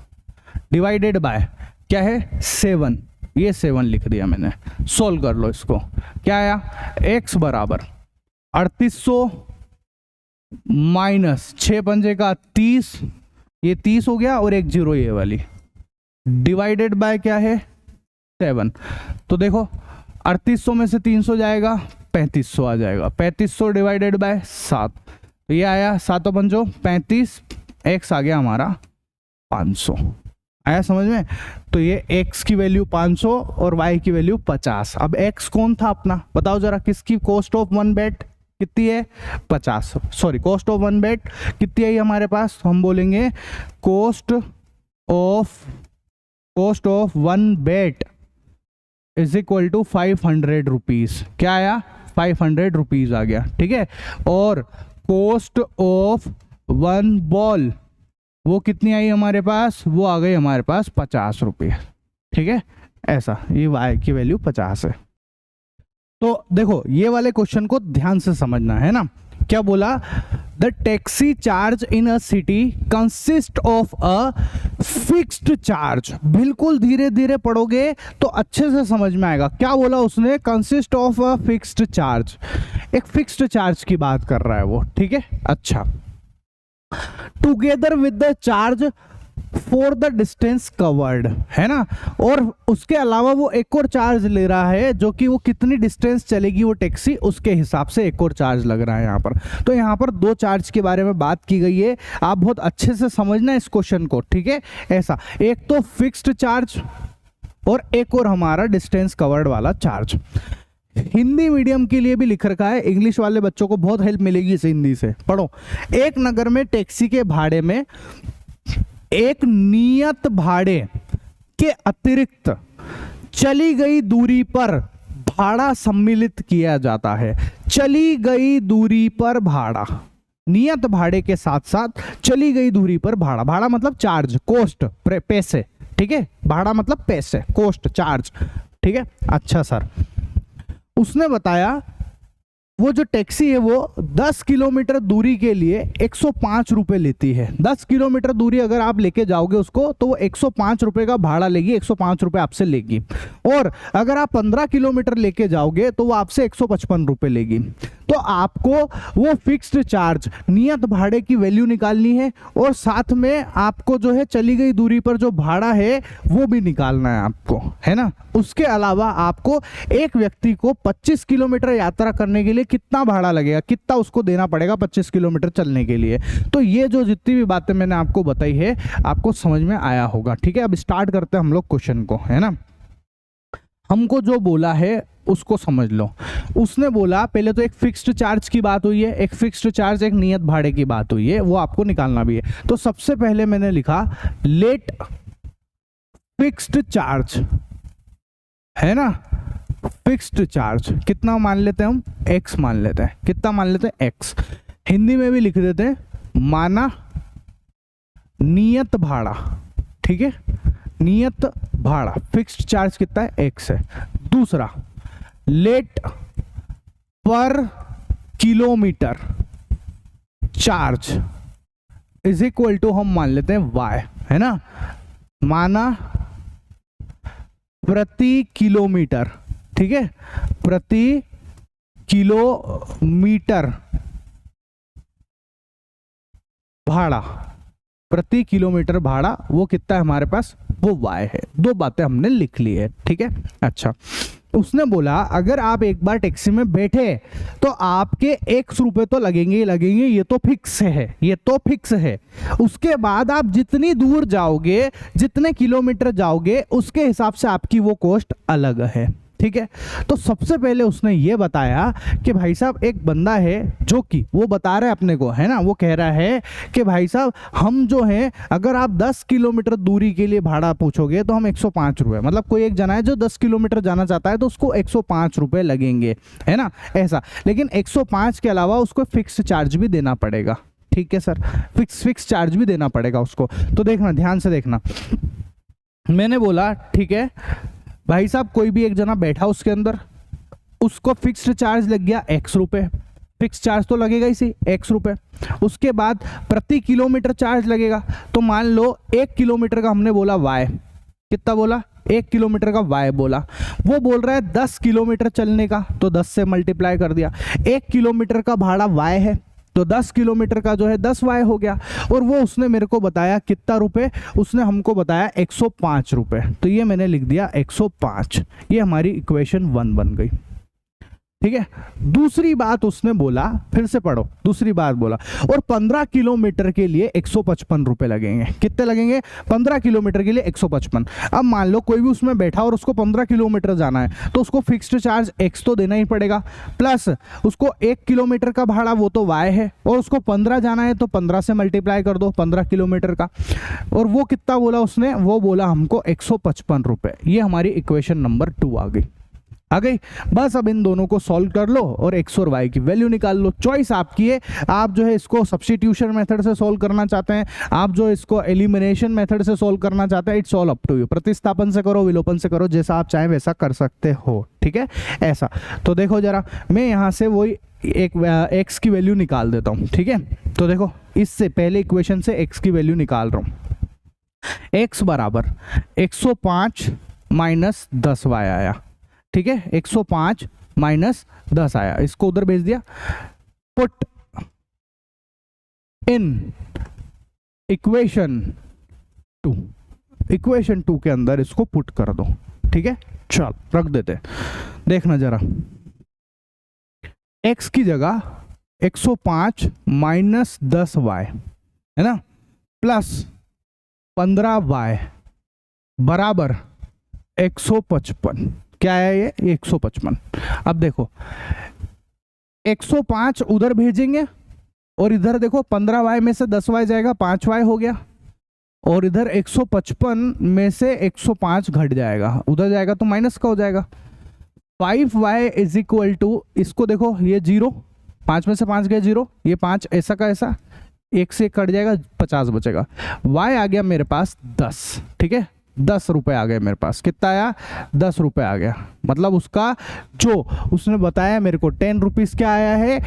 S1: डिवाइडेड बाय क्या है 7, ये 7 लिख दिया मैंने। सोल्व कर लो इसको, क्या आया x बराबर 3800 माइनस 6 पंजे का 30, ये 30 हो गया और 1 0 ये वाली, डिवाइडेड बाय क्या है 7। तो देखो 3800 में से 300 जाएगा 3500 आ जाएगा, 3500 डिवाइडेड बाय 7, तो ये आया 7 पंजो 35, x आ गया हमारा 500। आया समझ में? तो ये x की वैल्यू 500 और y की वैल्यू 50। अब x कौन था अपना, बताओ जरा, किसकी कॉस्ट ऑफ वन बेट कितनी है 50, sorry cost of one bat कितनी है हमारे पास, हम बोलेंगे cost of one bat is equal to 500 rupees. क्या आया 500 रुपीज आ गया, ठीक है। और कॉस्ट ऑफ वन बॉल वो कितनी आई हमारे पास, वो आ गई हमारे पास 50 रुपये, ठीक है। ऐसा ये y की वैल्यू 50 है। तो देखो ये वाले क्वेश्चन को ध्यान से समझना है ना। क्या बोला, the taxi charge in a city consist of a fixed charge. बिल्कुल धीरे धीरे पढ़ोगे तो अच्छे से समझ में आएगा। क्या बोला उसने, consist of a fixed charge, एक फिक्स्ड चार्ज की बात कर रहा है वो, ठीक है। अच्छा, together with the charge for the distance covered, है ना। और उसके अलावा वो एक और चार्ज ले रहा है जो कि वो कितनी डिस्टेंस चलेगी वो टैक्सी, उसके हिसाब से एक और चार्ज लग रहा है यहाँ पर। तो यहाँ पर दो चार्ज के बारे में बात की गई है, आप बहुत अच्छे से समझना इस क्वेश्चन को, ठीक है। ऐसा एक तो फिक्स्ड चार्ज और एक और हमारा डिस्टेंस कवर्ड वाला चार्ज। हिंदी मीडियम के लिए भी लिख रखा है, इंग्लिश वाले बच्चों को बहुत हेल्प मिलेगी इस हिंदी से, पढ़ो। एक नगर में टैक्सी के भाड़े में एक नियत भाड़े के अतिरिक्त चली गई दूरी पर भाड़ा सम्मिलित किया जाता है। चली गई दूरी पर भाड़ा, नियत भाड़े के साथ साथ चली गई दूरी पर भाड़ा, भाड़ा मतलब चार्ज, कोस्ट, पैसे, ठीक है। भाड़ा मतलब पैसे, कोस्ट, चार्ज, ठीक है। अच्छा सर, उसने बताया वो जो टैक्सी है वो 10 किलोमीटर दूरी के लिए 105 रुपये लेती है। 10 किलोमीटर दूरी अगर आप लेके जाओगे उसको तो वो 105 रुपये का भाड़ा लेगी, 105 रुपये आपसे लेगी। और अगर आप 15 किलोमीटर लेके जाओगे तो वो आपसे 155 रुपये लेगी। तो आपको वो फिक्स्ड चार्ज, नियत भाड़े की वैल्यू निकालनी है और साथ में आपको जो है चली गई दूरी पर जो भाड़ा है वो भी निकालना है आपको, है ना। उसके अलावा आपको एक व्यक्ति को 25 किलोमीटर यात्रा करने के लिए कितना भाड़ा लगेगा, कितना उसको देना पड़ेगा 25 किलोमीटर चलने के लिए। तो ये जो जितनी भी बातें मैंने आपको बताई है आपको समझ में आया होगा, ठीक है। अब स्टार्ट करते हैं हम लोग क्वेश्चन को, है ना। हमको जो बोला है उसको समझ लो। उसने बोला पहले तो एक फिक्स्ड चार्ज की बात हुई है, एक फिक्स्ड चार्ज, एक नियत भाड़े की बात हुई है, वो आपको निकालना भी है। तो सबसे पहले मैंने लिखा लेट फिक्स्ड चार्ज, है ना। फिक्स्ड चार्ज कितना मान लेते हैं हम, x मान लेते हैं। कितना मान लेते हैं, x। हिंदी में भी लिख देते हैं माना नियत भाड़ा, ठीक है। नियत भाड़ा, फिक्स्ड चार्ज कितना है, x है। दूसरा let per kilometre charge is equal to हम मान लेते हैं y, है ना। माना प्रति किलोमीटर, ठीक है, प्रति किलोमीटर भाड़ा, प्रति किलोमीटर भाड़ा वो कितना है हमारे पास, वो y है। दो बातें हमने लिख ली है, ठीक है। अच्छा, उसने बोला अगर आप एक बार टैक्सी में बैठे तो आपके 100 रुपये तो लगेंगे ही लगेंगे, ये तो फिक्स है, ये तो फिक्स है। उसके बाद आप जितनी दूर जाओगे, जितने किलोमीटर जाओगे, उसके हिसाब से आपकी वो कॉस्ट अलग है, ठीक है। तो सबसे पहले उसने ये बताया कि भाई साहब एक बंदा है जो कि वो बता रहा है अपने को, है ना, वो कह रहा है कि भाई साहब हम जो है अगर आप 10 किलोमीटर दूरी के लिए भाड़ा पूछोगे तो हम 105 रुपये, मतलब कोई एक जना है जो 10 किलोमीटर जाना चाहता है तो उसको 105 रुपये लगेंगे, है ना, ऐसा। लेकिन 105 के अलावा उसको फिक्स चार्ज भी देना पड़ेगा, ठीक है सर, फिक्स चार्ज भी देना पड़ेगा उसको। तो देखना, ध्यान से देखना, मैंने बोला ठीक है भाई साहब कोई भी एक जना बैठा उसके अंदर, उसको फिक्स्ड चार्ज लग गया 100 रुपये, फिक्स चार्ज तो लगेगा ही x रुपए। उसके बाद प्रति किलोमीटर चार्ज लगेगा। तो मान लो 1 किलोमीटर का हमने बोला y, कितना बोला, 1 किलोमीटर का y बोला। वो बोल रहा है 10 किलोमीटर चलने का, तो 10 से मल्टीप्लाई कर दिया। 1 किलोमीटर का भाड़ा y है, तो 10 किलोमीटर का जो है 10y हो गया। और वो उसने मेरे को बताया कितना रुपए, उसने हमको बताया 105 रुपए। तो ये मैंने लिख दिया 105। ये हमारी इक्वेशन 1 बन गई। ठीक है। दूसरी बात उसने बोला, फिर से पढ़ो, दूसरी बात बोला, और 15 किलोमीटर के लिए 155 रुपए लगेंगे। कितने लगेंगे? 15 किलोमीटर के लिए 155। अब मान लो कोई भी उसमें बैठा और उसको 15 किलोमीटर जाना है, तो उसको फिक्स्ड चार्ज x तो देना ही पड़ेगा, प्लस उसको 1 किलोमीटर का भाड़ा वो तो y है, और उसको 15 जाना है तो 15 से मल्टीप्लाई कर दो 15 किलोमीटर का। और वो कितना बोला उसने? वो बोला हमको 155 रुपए। ये हमारी इक्वेशन नंबर 2 आ गई। बस अब इन दोनों को सॉल्व कर लो और x और y की वैल्यू निकाल लो। चॉइस आपकी है, आप जो है इसको सब्स्टिट्यूशन मेथड से सॉल्व करना चाहते हैं, आप जो इसको एलिमिनेशन मेथड से सॉल्व करना चाहते हैं, it's all up to you. प्रतिस्थापन से करो, विलोपन से करो, जैसा आप चाहें वैसा कर सकते हो। ठीक है, ऐसा। तो देखो जरा, मैं यहाँ से वही एक x की वैल्यू निकाल देता हूँ। ठीक है, तो देखो इससे पहले इक्वेशन से x की वैल्यू निकाल रहा हूँ। x बराबर 105 माइनस 10y आया। ठीक है, 105 माइनस 10 आया, इसको उधर भेज दिया। पुट इन इक्वेशन 2, इक्वेशन 2 के अंदर इसको पुट कर दो। ठीक है, चल रख देते। देखना जरा, x की जगह 105 माइनस 10y है ना, प्लस 15y बराबर 155। क्या है ये? 155। अब देखो 105 उधर भेजेंगे और इधर देखो 15y में से 10y जाएगा, 5y हो गया, और इधर 155 में से 105 घट जाएगा, उधर जाएगा तो माइनस का हो जाएगा। 5y इज इक्वल टू, इसको देखो ये 0, 5 में से 5 गया 0, ये 5 ऐसा का ऐसा, 1 से 1 कट जाएगा, 50 बचेगा। y आ गया मेरे पास 10। ठीक है, 10 रुपए आ गए मेरे पास। कितना आया? 10 रुपए आ गया। मतलब उसका जो उसने बताया मेरे को 10 रुपीज क्या आया है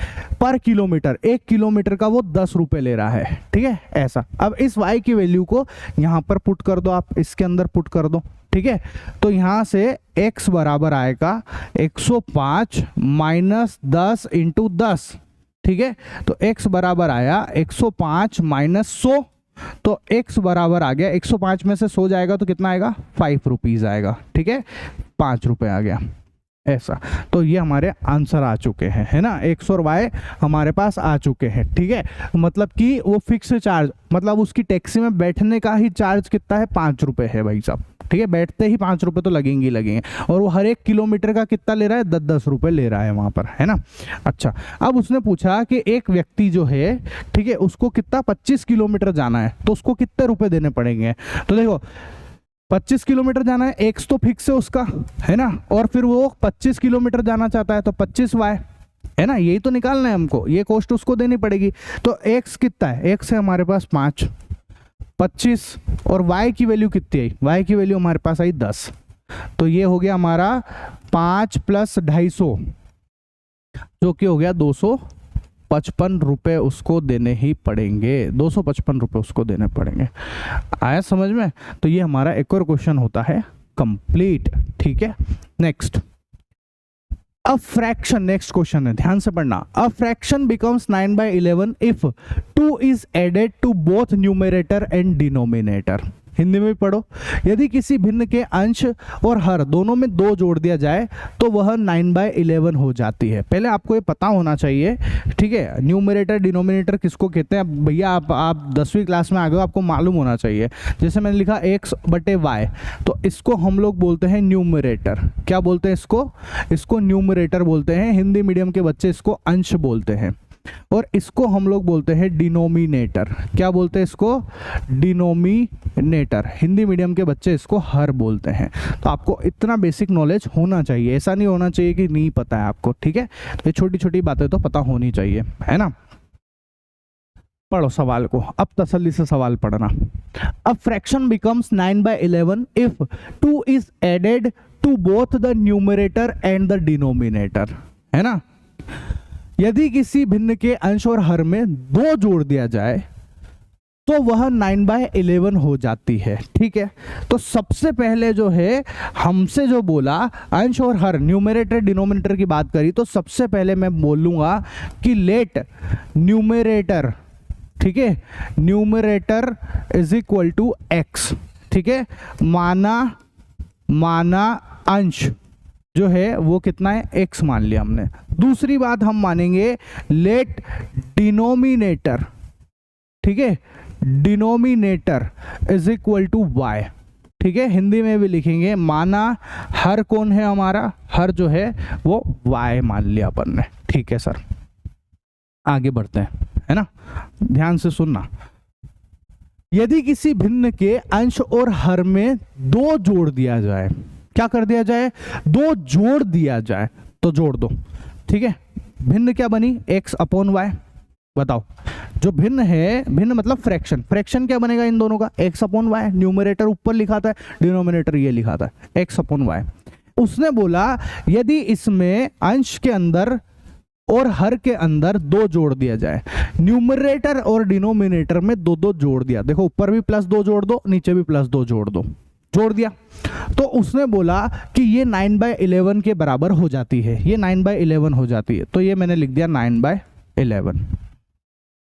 S1: पर किलोमीटर, 1 किलोमीटर का वो 10 रुपए ले रहा है। ठीक है, ऐसा। अब इस y की वैल्यू को यहाँ पर पुट कर दो, आप इसके अंदर पुट कर दो। ठीक है, तो यहाँ से x बराबर आएगा 105 माइनस 10 इंटू 10। ठीक है, तो x बराबर आया 105 माइनस 100, तो x बराबर आ गया 105 में से 100 जाएगा तो कितना आएगा? 5 रुपीज आएगा। ठीक है, 5 रुपए आ गया, ऐसा। तो ये हमारे आंसर आ चुके हैं, है ना, x और y हमारे पास आ चुके हैं। ठीक है, मतलब कि वो फिक्स चार्ज, मतलब उसकी टैक्सी में बैठने का ही चार्ज कितना है? 5 रुपए है भाई साहब। ठीक है, बैठते ही 5 रुपए तो लगेंगे ही लगेंगे, और वो हर 1 किलोमीटर का कितना ले रहा है? 10-10 रुपए ले रहा है वहां पर, है ना। अच्छा, अब उसने पूछा कि एक व्यक्ति जो है, ठीक है, उसको कितना 25 किलोमीटर जाना है, तो उसको कितने रुपए देने पड़ेंगे? तो देखो 25 किलोमीटर जाना है, एक्स तो फिक्स है उसका, है ना, और फिर वो 25 किलोमीटर जाना चाहता है तो 25y, है ना, यही तो निकालना है हमको, ये कॉस्ट उसको देनी पड़ेगी। तो x कितना है? x है हमारे पास 5, 25, और y की वैल्यू कितनी आई? y की वैल्यू हमारे पास आई 10। तो ये हो गया हमारा 5 प्लस 250, जो कि हो गया 255 रुपए उसको देने ही पड़ेंगे, 255 रुपए उसको देने पड़ेंगे। आया समझ में? तो ये हमारा एक और क्वेश्चन होता है कंप्लीट। ठीक है, next, a fraction, next question है, ध्यान से पढ़ना। A fraction becomes 9/11 if 2 is added to both numerator and denominator. Hindi में भी पढ़ो। यदि किसी भिन्न के अंश और हर दोनों में 2 जोड़ दिया जाए तो वह 9/11 हो जाती है। पहले आपको ये पता होना चाहिए, ठीक है, न्यूमरेटर डिनोमिनेटर किसको कहते हैं। भैया आप 10वीं क्लास में आ गए हो, आपको मालूम होना चाहिए। जैसे मैंने लिखा x/y, तो इसको हम लोग बोलते हैं न्यूमरेटर। क्या बोलते हैं इसको न्यूमरेटर बोलते हैं। हिंदी मीडियम के बच्चे इसको अंश बोलते हैं, और इसको हम लोग बोलते हैं डिनोमिनेटर। क्या बोलते हैं इसको? डिनोमिनेटर। हिंदी मीडियम के बच्चे इसको हर बोलते हैं। तो आपको इतना बेसिक नॉलेज होना चाहिए, ऐसा नहीं होना चाहिए कि नहीं पता है आपको। ठीक है, तो ये छोटी छोटी बातें तो पता होनी चाहिए, है ना। पढ़ो सवाल को, अब तसल्ली से सवाल पढ़ना। A fraction becomes 9/11 if 2 is added to both the numerator and the denominator, है ना। यदि किसी भिन्न के अंश और हर में 2 जोड़ दिया जाए तो वह 9/11 हो जाती है। ठीक है, तो सबसे पहले जो है हमसे जो बोला अंश और हर, न्यूमरेटर डिनोमिनेटर की बात करी, तो सबसे पहले मैं बोलूंगा कि लेट न्यूमरेटर, ठीक है, numerator is equal to x. ठीक है, माना अंश जो है वो कितना है, एक्स मान लिया हमने। दूसरी बात हम मानेंगे लेट डिनोमिनेटर, ठीक है, denominator is equal to y. ठीक है, हिंदी में भी लिखेंगे, माना हर कौन है हमारा, हर जो है वो वाई मान लिया अपन ने। ठीक है सर, आगे बढ़ते हैं, है ना, ध्यान से सुनना। यदि किसी भिन्न के अंश और हर में 2 जोड़ दिया जाए, क्या कर दिया जाए, 2 जोड़ दिया जाए, तो जोड़ दो। ठीक है, भिन्न क्या बनी, x अपॉन वाई। बताओ, जो भिन्न है, भिन्न मतलब फ्रैक्शन, फ्रैक्शन क्या बनेगा इन दोनों का, x अपॉन वाई। न्यूमरेटर ऊपर लिखा था, डिनोमिनेटर ये लिखा था, x अपॉन वाई। उसने बोला यदि इसमें अंश के अंदर और हर के अंदर 2 जोड़ दिया जाए, न्यूमरेटर और डिनोमिनेटर में 2 जोड़ दिया, देखो ऊपर भी +2 जोड़ दो, नीचे भी +2 जोड़ दो, जोड़ दिया, तो उसने बोला कि ये 9/11 के बराबर हो जाती है, ये 9/11 हो जाती है, तो ये मैंने लिख दिया 9/11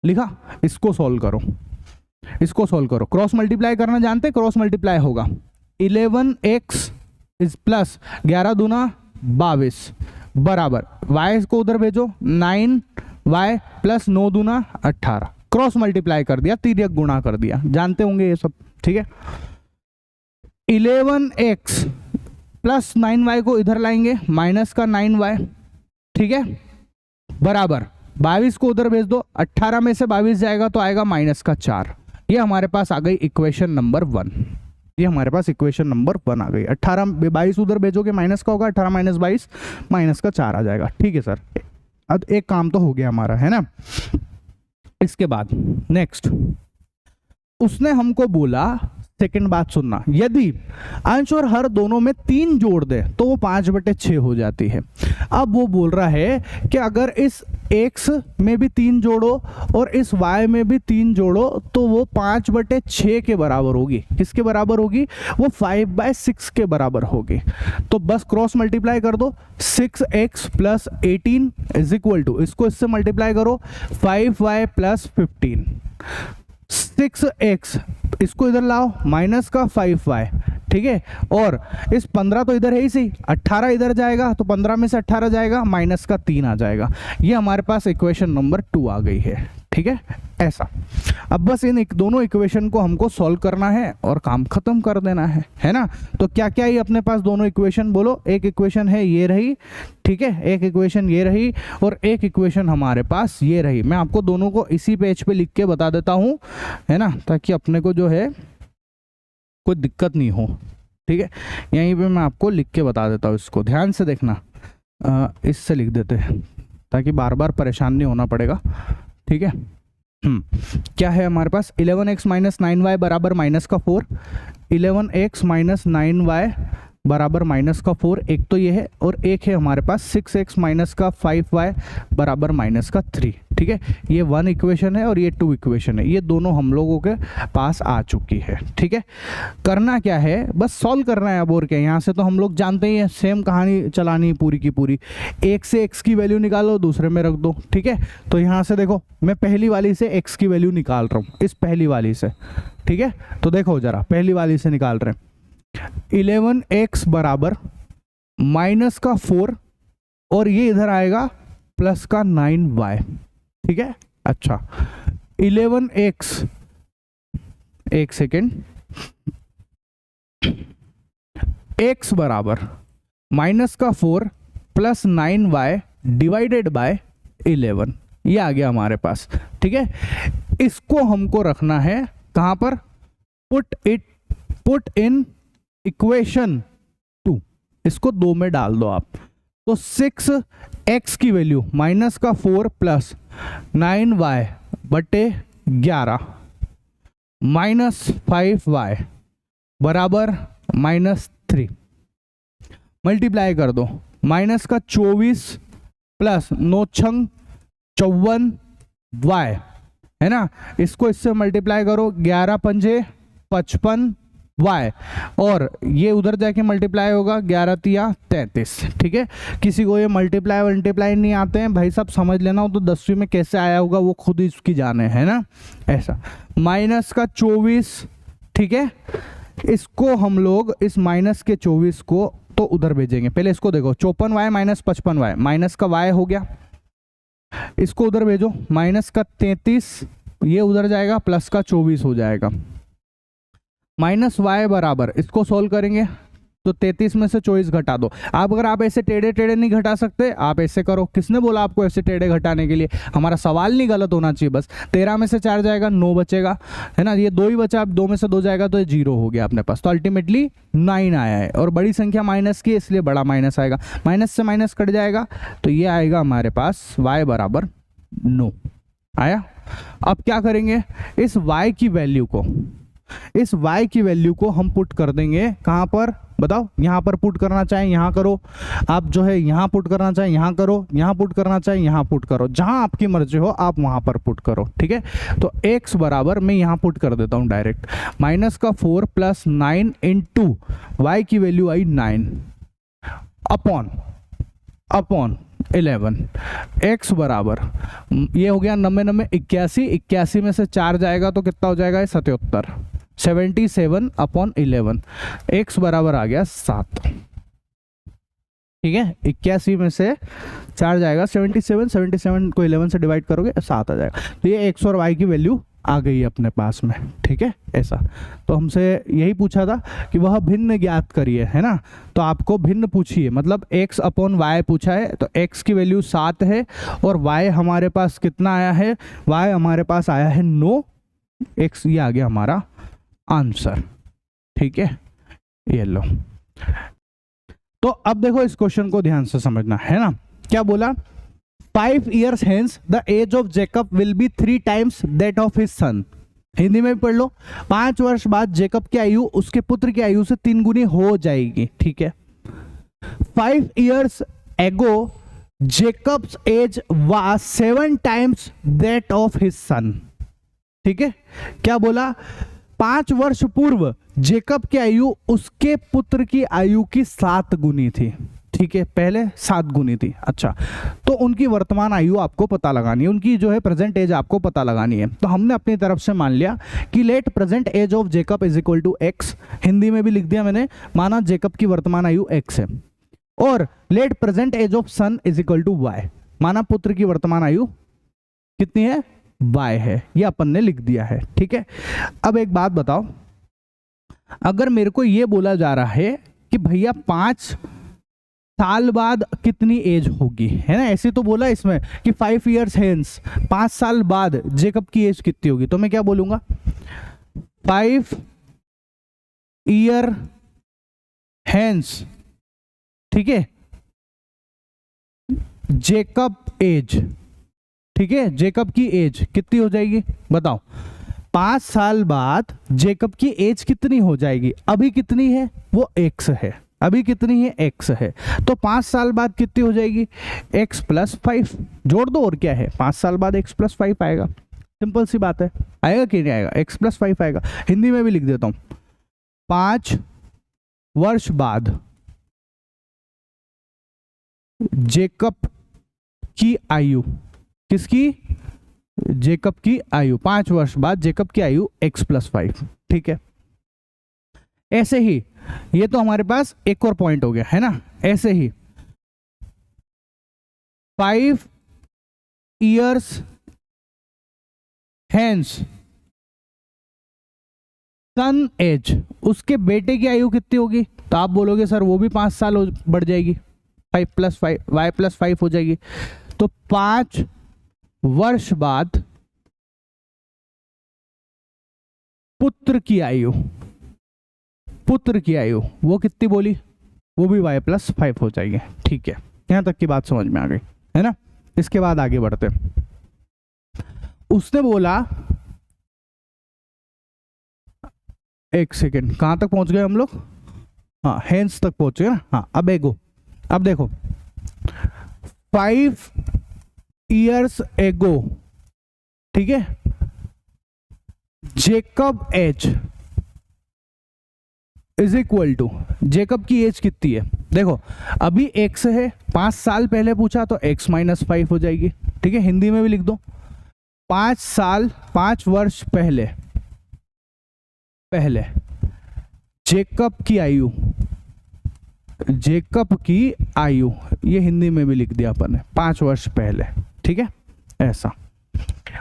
S1: लिखा। इसको सॉल्व करो, इसको सॉल्व करो, क्रॉस मल्टीप्लाई करना जानते, क्रॉस मल्टीप्लाई होगा 11x इज प्लस 11 दूना 22 बराबर y को उधर भेजो 9y प्लस 9 दूना 18, क्रॉस मल्टीप्लाई कर दिया, तिर्यक गुणा कर दिया, जानते होंगे ये सब। ठीक है, 11x प्लस 9y को इधर लाएंगे, माइनस का 9y, ठीक है, बराबर 22 को उधर भेज दो, 18 में से 22 जाएगा तो आएगा -4। ये हमारे पास आ गई इक्वेशन नंबर 1, ये हमारे पास इक्वेशन नंबर 1 आ गई। 18 22 उधर भेजोगे माइनस का होगा, 18 - 22 -4 आ जाएगा। ठीक है सर, अब एक काम तो हो गया हमारा, है ना। इसके बाद नेक्स्ट उसने हमको बोला, सेकंड बात सुनना, यदि अंश और हर दोनों में 3 जोड़ दे तो वो 5/6 हो जाती है। अब वो बोल रहा है कि अगर इस x में भी 3 जोड़ो और इस y में भी 3 जोड़ो तो वो 5/6 के बराबर होगी। किसके बराबर होगी, वो 5/6 के बराबर होगी। तो बस क्रॉस मल्टीप्लाई कर दो, 6x + 18 इज इक्वल टू, इसको इससे मल्टीप्लाई करो 5y + 15, 6x इसको इधर लाओ माइनस का 5y, ठीक है, और इस 15 तो इधर है ही सही, 18 इधर जाएगा तो 15 में से 18 जाएगा, माइनस का 3 आ जाएगा। ये हमारे पास इक्वेशन नंबर 2 आ गई है। ठीक है, ऐसा। अब बस इन दोनों इक्वेशन को हमको सॉल्व करना है और काम खत्म कर देना है ना। तो क्या क्या ही अपने पास दोनों इक्वेशन बोलो, एक इक्वेशन है ये रही, ठीक है, एक इक्वेशन ये रही और एक इक्वेशन हमारे पास ये रही। मैं आपको दोनों को इसी पेज पे लिख के बता देता हूँ, है ना, ताकि अपने को जो है कोई दिक्कत नहीं हो। ठीक है, यहीं पे मैं आपको लिख के बता देता हूँ, इसको ध्यान से देखना, इससे लिख देते हैं ताकि बार बार परेशान नहीं होना पड़ेगा। ठीक है, क्या है हमारे पास, 11x - 9y बराबर -4, 11x - 9y बराबर -4, एक तो ये है, और एक है हमारे पास 6x - 5y बराबर -3। ठीक है, ये 1 इक्वेशन है और ये 2 इक्वेशन है, ये दोनों हम लोगों के पास आ चुकी है। ठीक है, करना क्या है, बस सॉल्व करना है। अब और क्या, यहाँ से तो हम लोग जानते ही हैं, सेम कहानी चलानी पूरी की पूरी, एक से x की वैल्यू निकालो, दूसरे में रख दो। ठीक है, तो यहाँ से देखो मैं पहली वाली से x की वैल्यू निकाल रहा हूँ, इस पहली वाली से। ठीक है, तो देखो जरा, पहली वाली से निकाल रहे हैं, 11x बराबर -4 और ये इधर आएगा +9y। ठीक है, अच्छा 11x, एक सेकेंड, x बराबर -4 + 9y डिवाइडेड बाय 11, ये आ गया हमारे पास। ठीक है, इसको हमको रखना है कहां पर, पुट इन इक्वेशन 2, इसको 2 में डाल दो आप। तो 6x की वैल्यू -4 + 9y बटे 11 -5y बराबर -3, मल्टीप्लाई कर दो, -24 + 9 छंग 54y, है ना, इसको इससे मल्टीप्लाई करो, 11 पंजे 55y, और ये उधर जाके मल्टीप्लाई होगा, 11 तिया 33। ठीक है, किसी को ये मल्टीप्लाई नहीं आते हैं भाई साहब, समझ लेना हो तो 10वीं में कैसे आया होगा वो खुद ही उसकी जाने, है ना, ऐसा। माइनस का 24, ठीक है, इसको हम लोग इस माइनस के 24 को तो उधर भेजेंगे, पहले इसको देखो, 54y माइनस 55y, माइनस का y हो गया, इसको उधर भेजो, माइनस का 33, ये उधर जाएगा, प्लस का 24 हो जाएगा, माइनस y बराबर, इसको सोल्व करेंगे तो 33 में से 24 घटा दो। आप अगर आप ऐसे टेढ़े टेढ़े नहीं घटा सकते, आप ऐसे करो, किसने बोला आपको ऐसे टेढ़े घटाने के लिए, हमारा सवाल नहीं गलत होना चाहिए बस। 13 में से 4 जाएगा 9 बचेगा, है ना, ये 2 ही बचा, अब 2 में से 2 जाएगा तो ये 0 हो गया अपने पास, तो अल्टीमेटली 9 आया है, और बड़ी संख्या माइनस की इसलिए बड़ा माइनस आएगा, माइनस से माइनस कट जाएगा तो ये आएगा हमारे पास y बराबर 9 आया। अब क्या करेंगे, इस y की वैल्यू को हम पुट कर देंगे कहाँ पर बताओ, यहाँ पर पुट करना चाहे यहाँ करो, आप जो है यहाँ पुट करना चाहे यहाँ करो, यहाँ पुट करना चाहे यहाँ पुट करो, जहाँ आपकी मर्जी हो आप वहाँ पर पुट करो। ठीक है, तो x बराबर मैं यहाँ पुट कर देता हूँ डायरेक्ट, माइनस का 4 प्लस 9 इंटू वाई की वैल्यू आई 9 अपॉन 11, x बराबर ये हो गया 90 81 में से 4 जाएगा तो कितना हो जाएगा, 77 77 अपॉन 11, x बराबर आ गया 7। ठीक है, 81 में से 4 जाएगा 77 को 11 से डिवाइड करोगे 7 आ जाएगा, तो ये x और y की वैल्यू आ गई अपने पास में। ठीक है, ऐसा तो हमसे यही पूछा था कि वह भिन्न ज्ञात करिए, है ना, तो आपको भिन्न पूछिए, मतलब x अपॉन y पूछा है, तो x की वैल्यू 7 है और y हमारे पास कितना आया है, y हमारे पास आया है 9, x ये आ गया हमारा आंसर। ठीक है, ये लो। तो अब देखो इस क्वेश्चन को ध्यान से समझना, है ना, क्या बोला, 5 years hence the age of Jacob will be 3 times that of his son। Hindi में भी पढ़ लो, 5 वर्ष बाद जेकब की आयु उसके पुत्र की आयु से 3 गुनी हो जाएगी। ठीक है, 5 years ago Jacob's age was 7 times that of his son। ठीक है, क्या बोला, 5 वर्ष पूर्व जेकब की आयु उसके पुत्र की आयु की 7 गुनी थी। ठीक है, पहले 7 गुनी थी। अच्छा, तो उनकी वर्तमान आयु आपको पता लगानी है, उनकी जो है प्रेजेंट एज आपको पता लगानी है। तो हमने अपनी तरफ से मान लिया कि let present age of Jacob is equal to x, Hindi में भी लिख दिया मैंने, माना जेकब की वर्तमान आयु एक्स है, और let present age of son is equal to y, माना पुत्र की वर्तमान आयु कितनी है, वाई है, ये अपन ने लिख दिया है। ठीक है, अब एक बात बताओ, अगर मेरे को ये बोला जा रहा है कि भैया 5 साल बाद कितनी एज होगी, है ना, ऐसे तो बोला इसमें कि 5 years hence, 5 साल बाद जेकब की एज कितनी होगी, तो मैं क्या बोलूंगा, 5 year hence, ठीक है, जेकब एज, ठीक है, जेकब की एज कितनी हो जाएगी बताओ, 5 साल बाद जेकब की एज कितनी हो जाएगी, अभी कितनी है वो x है, अभी कितनी है x है, तो 5 साल बाद कितनी हो जाएगी, x प्लस 5 जोड़ दो, और क्या है, 5 साल बाद x प्लस 5 आएगा, सिंपल सी बात है, आएगा कि नहीं आएगा, x प्लस 5 आएगा। हिंदी में भी लिख देता हूं, 5 वर्ष बाद जेकब की आयु, किसकी, जेकब की आयु, 5 वर्ष बाद जेकब की आयु x प्लस 5। ठीक है, ऐसे ही ये तो हमारे पास एक और पॉइंट हो गया, है ना, ऐसे ही 5 years hence सन एज, उसके बेटे की आयु कितनी होगी, तो आप बोलोगे सर वो भी 5 साल बढ़ जाएगी, 5 प्लस 5 वाई प्लस 5 हो जाएगी, तो 5 वर्ष बाद पुत्र की आयु, पुत्र की आयु वो कितनी बोली, वो भी y प्लस 5 हो जाएगी। ठीक है, यहां तक की बात समझ में आ गई, है ना। इसके बाद आगे बढ़ते, उसने बोला, एक सेकेंड, कहां तक पहुंच गए हम लोग, हाँ हेंस तक पहुंच गए ना, हाँ अब देखो 5 ईयर्स एगो, ठीक है, Jacob age is equal to, Jacob की एज कितनी है, देखो अभी x है, 5 साल पहले पूछा तो x माइनस 5 हो जाएगी, ठीक है, हिंदी में भी लिख दो, 5 साल 5 वर्ष पहले जेकब की आयु, जेकब की आयु, ये हिंदी में भी लिख दिया अपन ने, 5 वर्ष पहले, ठीक है, ऐसा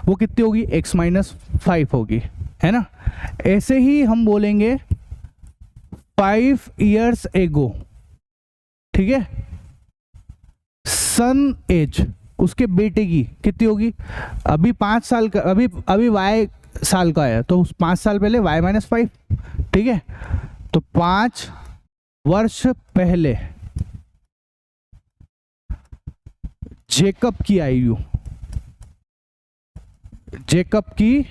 S1: वो कितनी होगी, x माइनस 5 होगी, है ना। ऐसे ही हम बोलेंगे 5 years एगो, ठीक है, सन एज, उसके बेटे की कितनी होगी, अभी 5 साल का, अभी y साल का है तो 5 साल पहले y माइनस 5, ठीक है, तो 5 वर्ष पहले जेकब की आयु, जेकब की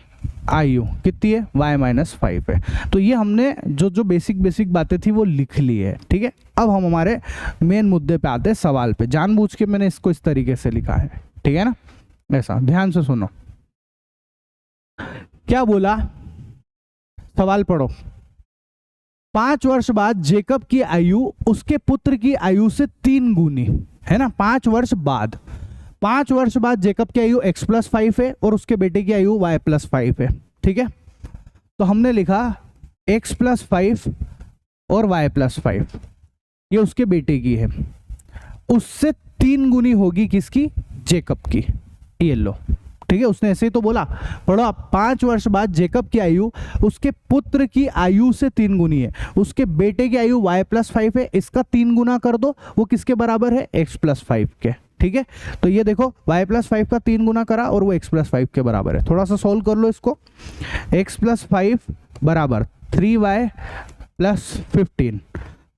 S1: आयु कितनी है, y माइनस 5 है। तो ये हमने जो बेसिक बातें थी वो लिख ली है, ठीक है। अब हम हमारे मेन मुद्दे पे आते हैं, सवाल पे। जानबूझ के मैंने इसको इस तरीके से लिखा है, ठीक है ना, ऐसा ध्यान से सुनो। क्या बोला, सवाल पढ़ो। 5 वर्ष बाद जेकब की आयु उसके पुत्र की आयु से 3 गुनी, है ना, 5 वर्ष बाद, 5 वर्ष बाद जेकब की आयु x प्लस 5 है और उसके बेटे की आयु y प्लस 5 है, ठीक है। तो हमने लिखा x प्लस 5 और y प्लस 5, ये उसके बेटे की है, उससे 3 गुनी होगी किसकी, जेकब की, ये लो, ठीक है। उसने ऐसे ही तो बोला, पढ़ो आप, 5 वर्ष बाद जेकब की आयु उसके पुत्र की आयु से 3 गुनी है, उसके बेटे की आयु y प्लस 5 है, इसका 3 गुना कर दो, वो किसके बराबर है, x प्लस 5 के, ठीक है। तो ये देखो y प्लस 5 का 3 गुना करा और वो x प्लस 5 के बराबर है। थोड़ा सा सोल्व कर लो इसको, x प्लस 5 बराबर 3y प्लस 15,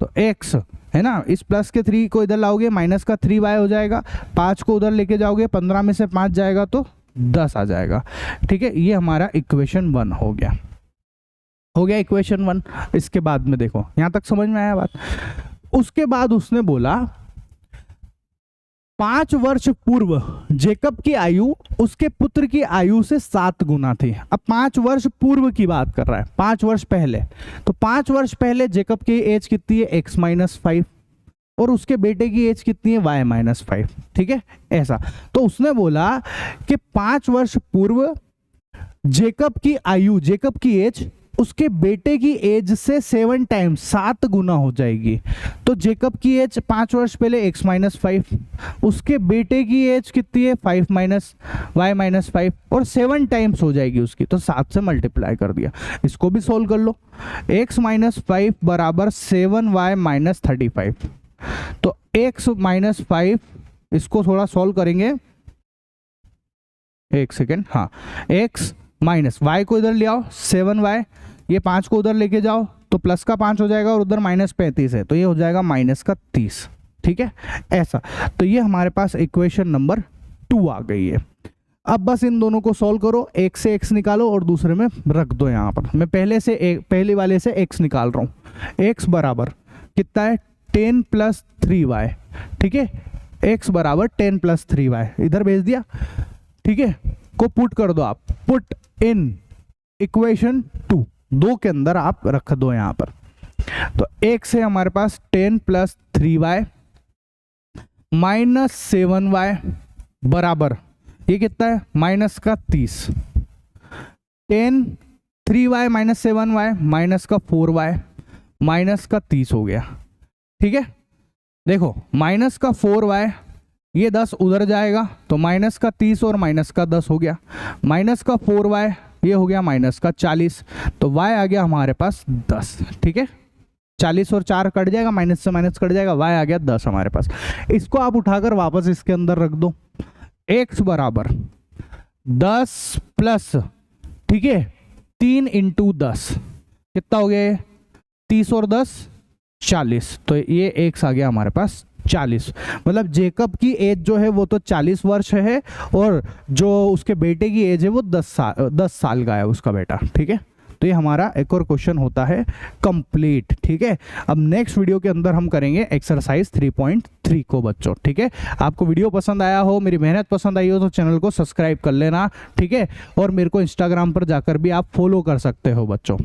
S1: तो x है ना, इस प्लस के 3 को इधर लाओगे, माइनस का 3y हो जाएगा, 5 को उधर लेके जाओगे, 15 में से 5 जाएगा तो 10 आ जाएगा, ठीक है। ये हमारा इक्वेशन 1 हो गया इक्वेशन 1। इसके बाद में देखो, यहां तक समझ में आया बात। उसके बाद उसने बोला 5 वर्ष पूर्व जेकब की आयु उसके पुत्र की आयु से 7 गुना थी। अब 5 वर्ष पूर्व की बात कर रहा है, 5 वर्ष पहले, तो 5 वर्ष पहले जेकब की एज कितनी है, x माइनस 5, और उसके बेटे की एज कितनी है, y माइनस 5, ठीक है, ऐसा। तो उसने बोला कि 5 वर्ष पूर्व जेकब की आयु, जेकब की एज उसके बेटे की एज से 7 टाइम्स, 7 गुना हो जाएगी। तो जेकब की एज 5 वर्ष पहले x माइनस 5, उसके बेटे की एज कितनी है, 5 माइनस y माइनस 5, और 7 टाइम्स हो जाएगी उसकी, तो 7 से मल्टीप्लाई कर दिया। इसको भी सोल्व कर लो, x माइनस 5 बराबर 7y माइनस 35, तो x माइनस 5, इसको थोड़ा सोल्व करेंगे, एक सेकेंड, हाँ, x माइनस y को इधर ले आओ 7y, ये 5 को उधर लेके जाओ तो प्लस का 5 हो जाएगा और उधर माइनस 35 है, तो ये हो जाएगा माइनस का 30, ठीक है, ऐसा। तो ये हमारे पास इक्वेशन नंबर 2 आ गई है। अब बस इन दोनों को सॉल्व करो, एक से x निकालो और दूसरे में रख दो। यहाँ पर मैं पहले वाले से x निकाल रहा हूँ। x बराबर कितना है, 10 प्लस 3y, ठीक है, x बराबर 10 प्लस 3y, इधर भेज दिया, ठीक है, को पुट कर दो आप, पुट इन इक्वेशन 2 के अंदर आप रख दो यहाँ पर। तो x है हमारे पास 10 प्लस 3y माइनस 7y बराबर, ये कितना है, माइनस का 30, 10 3y माइनस 7y माइनस का 4y माइनस का 30 हो गया, ठीक है। देखो माइनस का 4y, ये 10 उधर जाएगा तो माइनस का 30 और माइनस का 10 हो गया, माइनस का 4y ये हो गया माइनस का 40, तो y आ गया हमारे पास 10, ठीक है। 40 और 4 कट जाएगा, माइनस से माइनस कट जाएगा, y आ गया 10 हमारे पास। इसको आप उठाकर वापस इसके अंदर रख दो, x बराबर 10 प्लस, ठीक है, 3 इंटू 10 कितना हो गया, 30 और 10 40, तो ये x आ गया हमारे पास 40। मतलब जेकब की एज जो है वो तो 40 वर्ष है और जो उसके बेटे की एज है वो 10 साल का है उसका बेटा, ठीक है। तो ये हमारा एक और क्वेश्चन होता है कंप्लीट। ठीक है, अब नेक्स्ट वीडियो के अंदर हम करेंगे एक्सरसाइज 3.3 को बच्चों। ठीक है, आपको वीडियो पसंद आया हो, मेरी मेहनत पसंद आई हो तो चैनल को सब्सक्राइब कर लेना। ठीक है, और मेरे को इंस्टाग्राम पर जाकर भी आप फॉलो कर सकते हो बच्चों।